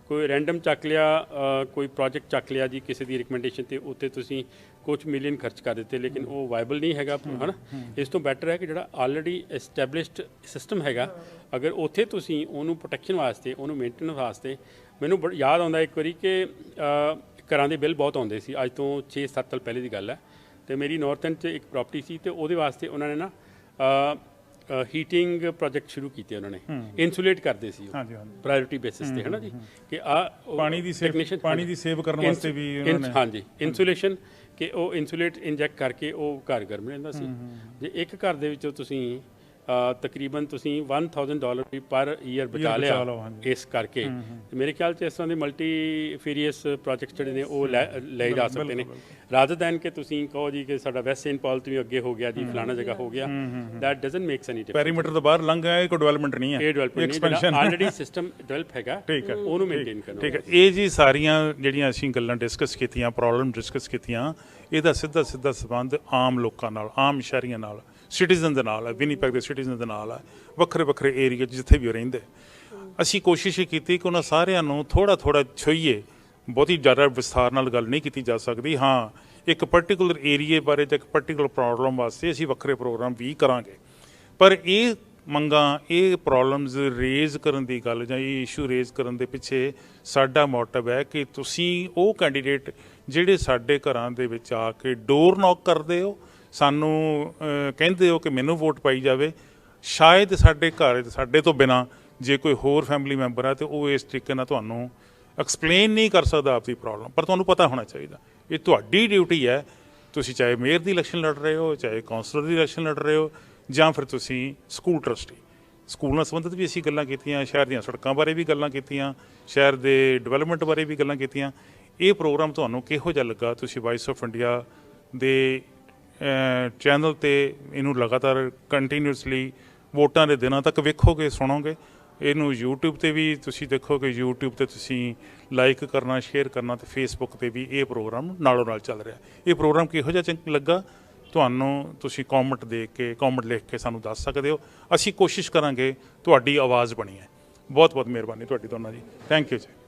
ਕੋਈ ਰੈਂਡਮ ਚੱਕ ਲਿਆ, ਕੋਈ ਪ੍ਰੋਜੈਕਟ ਚੱਕ ਲਿਆ ਜੀ ਕਿਸੇ ਦੀ ਰਿਕਮੈਂਡੇਸ਼ਨ ਤੇ, ਉੱਤੇ ਤੁਸੀਂ ਕੁਝ ਮਿਲੀਅਨ ਖਰਚ ਕਰ ਦਿੱਤੇ, ਲੇਕਿਨ ਉਹ ਵਾਇਬਲ ਨਹੀਂ ਹੈਗਾ ਹੈ ਨਾ। ਇਸ ਤੋਂ ਬੈਟਰ ਹੈ ਕਿ ਜਿਹੜਾ ਆਲਰੇਡੀ ਐਸਟੈਬਲਿਸ਼ਡ ਸਿਸਟਮ ਹੈਗਾ, ਅਗਰ ਉੱਥੇ ਤੁਸੀਂ ਉਹਨੂੰ ਪ੍ਰੋਟੈਕਸ਼ਨ ਵਾਸਤੇ, ਉਹਨੂੰ ਮੇਨਟੇਨੈਂਸ ਵਾਸਤੇ, ਮੈਨੂੰ ਯਾਦ ਆਉਂਦਾ ਇੱਕ ਵਾਰੀ ਕਿ ਘਰਾਂ ਦੇ ਬਿੱਲ ਬਹੁਤ ਆਉਂਦੇ ਸੀ, ਅੱਜ ਤੋਂ 6-7 ਸਾਲ ਪਹਿਲੇ ਦੀ ਗੱਲ ਹੈ। ਅਤੇ ਮੇਰੀ ਨਾਰਥ ਐਂਡ 'ਚ ਇੱਕ ਪ੍ਰੋਪਰਟੀ ਸੀ ਅਤੇ ਉਹਦੇ ਵਾਸਤੇ ਉਹਨਾਂ ਨੇ ਨਾ ਹੀਟਿੰਗ ਪ੍ਰੋਜੈਕਟ ਸ਼ੁਰੂ ਕੀਤੇ ਉਹਨਾਂ ਨੇ, ਇਨਸੂਲੇਟ ਕਰਦੇ ਸੀ ਹਾਂਜੀ ਹਾਂਜੀ ਪ੍ਰਾਇੋਰਟੀ ਬੇਸਿਸ ਤੇ, ਹੈ ਨਾ ਜੀ, ਕਿ ਪਾਣੀ ਦੀ ਸੇਵ ਕਰਨ ਵਾਸਤੇ ਵੀ ਉਹਨਾਂ ਨੇ ਹਾਂਜੀ ਇਨਸੂਲੇਸ਼ਨ, ਕਿ ਉਹ ਇਨਸੂਲੇਟ ਇੰਜੈਕਟ ਕਰਕੇ ਉਹ ਘਰ ਗਰਮ ਰਹਿੰਦਾ ਸੀ। ਜੇ ਇੱਕ ਘਰ ਦੇ ਵਿੱਚੋਂ ਤੁਸੀਂ ਤਕਰੀਬਨ ਤੁਸੀਂ $1000 ਵੀ ਪਰ ਈਅਰ ਬਚਾ ਲਿਆ ਇਸ ਕਰਕੇ, ਮੇਰੇ ਖਿਆਲ 'ਚ ਇਸ ਤਰ੍ਹਾਂ ਦੇ ਮਲਟੀਫੇਰੀਅਸ ਪ੍ਰੋਜੈਕਟ ਜਿਹੜੇ ਨੇ ਉਹ ਲੈ ਜਾ ਸਕਦੇ ਨੇ, ਰਾਦਰ ਦੈਨ ਕਿ ਤੁਸੀਂ ਕਹੋ ਜੀ ਕਿ ਸਾਡਾ ਵੈਸਟ ਸੇਂਟ ਪਾਲ ਤੋਂ ਵੀ ਅੱਗੇ ਹੋ ਗਿਆ ਜੀ, ਫਲਾਣਾ ਜਗ੍ਹਾ ਹੋ ਗਿਆ। That doesn't makes any difference. Perimeter ਤੋਂ ਬਾਹਰ ਲੰਘ ਗਿਆ, ਇਹ ਕੋਈ ਡਿਵੈਲਪਮੈਂਟ ਨਹੀਂ ਹੈ, ਇਹ ਡਿਵੈਲਪਮੈਂਟ ਨਹੀਂ, ਆਲਰੇਡੀ ਸਿਸਟਮ ਡਿਵੈਲਪ ਹੈਗਾ, ਠੀਕ ਹੈ, ਉਹਨੂੰ ਮੇਨਟੇਨ ਕਰਨਾ। ਠੀਕ ਹੈ, ਇਹ ਜੀ ਸਾਰੀਆਂ ਜਿਹੜੀਆਂ ਅਸੀਂ ਗੱਲਾਂ ਡਿਸਕਸ ਕੀਤੀਆਂ, ਪ੍ਰੋਬਲਮ ਡਿਸਕਸ ਕੀਤੀਆਂ, ਇਹਦਾ ਸਿੱਧਾ ਸੰਬੰਧ ਆਮ ਲੋਕਾਂ ਨਾਲ, ਆਮ ਸ਼ਹਿਰੀਆਂ ਨਾਲ, ਸਿਟੀਜ਼ਨ ਦੇ ਨਾਲ ਹੈ, ਵਿਨੀਪੈਗ ਦੇ ਸਿਟੀਜ਼ਨ ਦੇ ਨਾਲ ਹੈ, ਵੱਖਰੇ ਏਰੀਏ 'ਚ ਜਿੱਥੇ ਵੀ ਉਹ ਰਹਿੰਦੇ। ਅਸੀਂ ਕੋਸ਼ਿਸ਼ ਇਹ ਕੀਤੀ ਕਿ ਉਹਨਾਂ ਸਾਰਿਆਂ ਨੂੰ ਥੋੜ੍ਹਾ ਛੋਈਏ, ਬਹੁਤੀ ਜ਼ਿਆਦਾ ਵਿਸਥਾਰ ਨਾਲ ਗੱਲ ਨਹੀਂ ਕੀਤੀ ਜਾ ਸਕਦੀ। ਹਾਂ, ਇੱਕ ਪਰਟੀਕੂਲਰ ਏਰੀਏ ਬਾਰੇ ਜਾਂ ਇੱਕ ਪਰਟੀਕੂਲਰ ਪ੍ਰੋਬਲਮ ਵਾਸਤੇ ਅਸੀਂ ਵੱਖਰੇ ਪ੍ਰੋਗਰਾਮ ਵੀ ਕਰਾਂਗੇ, ਪਰ ਇਹ ਮੰਗਾਂ, ਇਹ ਪ੍ਰੋਬਲਮਸ ਰੇਜ਼ ਕਰਨ ਦੀ ਗੱਲ ਜਾਂ ਇਹ ਇਸ਼ੂ ਰੇਜ਼ ਕਰਨ ਦੇ ਪਿੱਛੇ ਸਾਡਾ ਮੋਟਿਵ ਹੈ ਕਿ ਤੁਸੀਂ ਉਹ ਕੈਂਡੀਡੇਟ ਜਿਹੜੇ ਸਾਡੇ ਘਰਾਂ ਦੇ ਵਿੱਚ ਆ ਕੇ ਡੋਰ ਨੌਕ ਕਰਦੇ ਹੋ, ਸਾਨੂੰ ਕਹਿੰਦੇ ਹੋ ਕਿ ਮੈਨੂੰ ਵੋਟ ਪਾਈ ਜਾਵੇ, ਸ਼ਾਇਦ ਸਾਡੇ ਘਰ ਸਾਡੇ ਤੋਂ ਬਿਨਾਂ ਜੇ ਕੋਈ ਹੋਰ ਫੈਮਿਲੀ ਮੈਂਬਰ ਹੈ ਤਾਂ ਉਹ ਇਸ ਤਰੀਕੇ ਨਾਲ ਤੁਹਾਨੂੰ ਐਕਸਪਲੇਨ ਨਹੀਂ ਕਰ ਸਕਦਾ ਆਪਣੀ ਪ੍ਰੋਬਲਮ, ਪਰ ਤੁਹਾਨੂੰ ਪਤਾ ਹੋਣਾ ਚਾਹੀਦਾ। ਇਹ ਤੁਹਾਡੀ ਡਿਊਟੀ ਹੈ, ਤੁਸੀਂ ਚਾਹੇ ਮੇਅਰ ਦੀ ਇਲੈਕਸ਼ਨ ਲੜ ਰਹੇ ਹੋ, ਚਾਹੇ ਕੌਂਸਲਰ ਦੀ ਇਲੈਕਸ਼ਨ ਲੜ ਰਹੇ ਹੋ, ਜਾਂ ਫਿਰ ਤੁਸੀਂ ਸਕੂਲ ਟਰਸਟੀ। ਸਕੂਲ ਨਾਲ ਸੰਬੰਧਿਤ ਵੀ ਅਸੀਂ ਗੱਲਾਂ ਕੀਤੀਆਂ, ਸ਼ਹਿਰ ਦੀਆਂ ਸੜਕਾਂ ਬਾਰੇ ਵੀ ਗੱਲਾਂ ਕੀਤੀਆਂ, ਸ਼ਹਿਰ ਦੇ ਡਿਵੈਲਪਮੈਂਟ ਬਾਰੇ ਵੀ ਗੱਲਾਂ ਕੀਤੀਆਂ। ਇਹ ਪ੍ਰੋਗਰਾਮ ਤੁਹਾਨੂੰ ਕਿਹੋ ਜਿਹਾ ਲੱਗਾ? ਤੁਸੀਂ ਵਾਇਸ ਆਫ ਇੰਡੀਆ ਦੇ ਚੈਨਲ 'ਤੇ ਇਹਨੂੰ ਲਗਾਤਾਰ ਕੰਟੀਨਿਊਸਲੀ ਵੋਟਾਂ ਦੇ ਦਿਨਾਂ ਤੱਕ ਵੇਖੋਗੇ, ਸੁਣੋਗੇ। ਇਹਨੂੰ YouTube 'ਤੇ ਵੀ ਤੁਸੀਂ ਦੇਖੋਗੇ, YouTube 'ਤੇ ਤੁਸੀਂ ਲਾਈਕ ਕਰਨਾ, ਸ਼ੇਅਰ ਕਰਨਾ, ਅਤੇ ਫੇਸਬੁੱਕ 'ਤੇ ਵੀ ਇਹ ਪ੍ਰੋਗਰਾਮ ਨਾਲੋਂ ਨਾਲ ਚੱਲ ਰਿਹਾ। ਇਹ ਪ੍ਰੋਗਰਾਮ ਕਿਹੋ ਜਿਹਾ ਲੱਗਾ ਤੁਹਾਨੂੰ, ਤੁਸੀਂ ਕੌਮੈਂਟ ਲਿਖ ਕੇ ਸਾਨੂੰ ਦੱਸ ਸਕਦੇ ਹੋ। ਅਸੀਂ ਕੋਸ਼ਿਸ਼ ਕਰਾਂਗੇ ਤੁਹਾਡੀ ਆਵਾਜ਼ ਬਣੀਏ। ਬਹੁਤ ਮਿਹਰਬਾਨੀ ਤੁਹਾਡੀ ਦੋਨਾਂ ਦੀ। ਥੈਂਕ ਯੂ ਜੀ।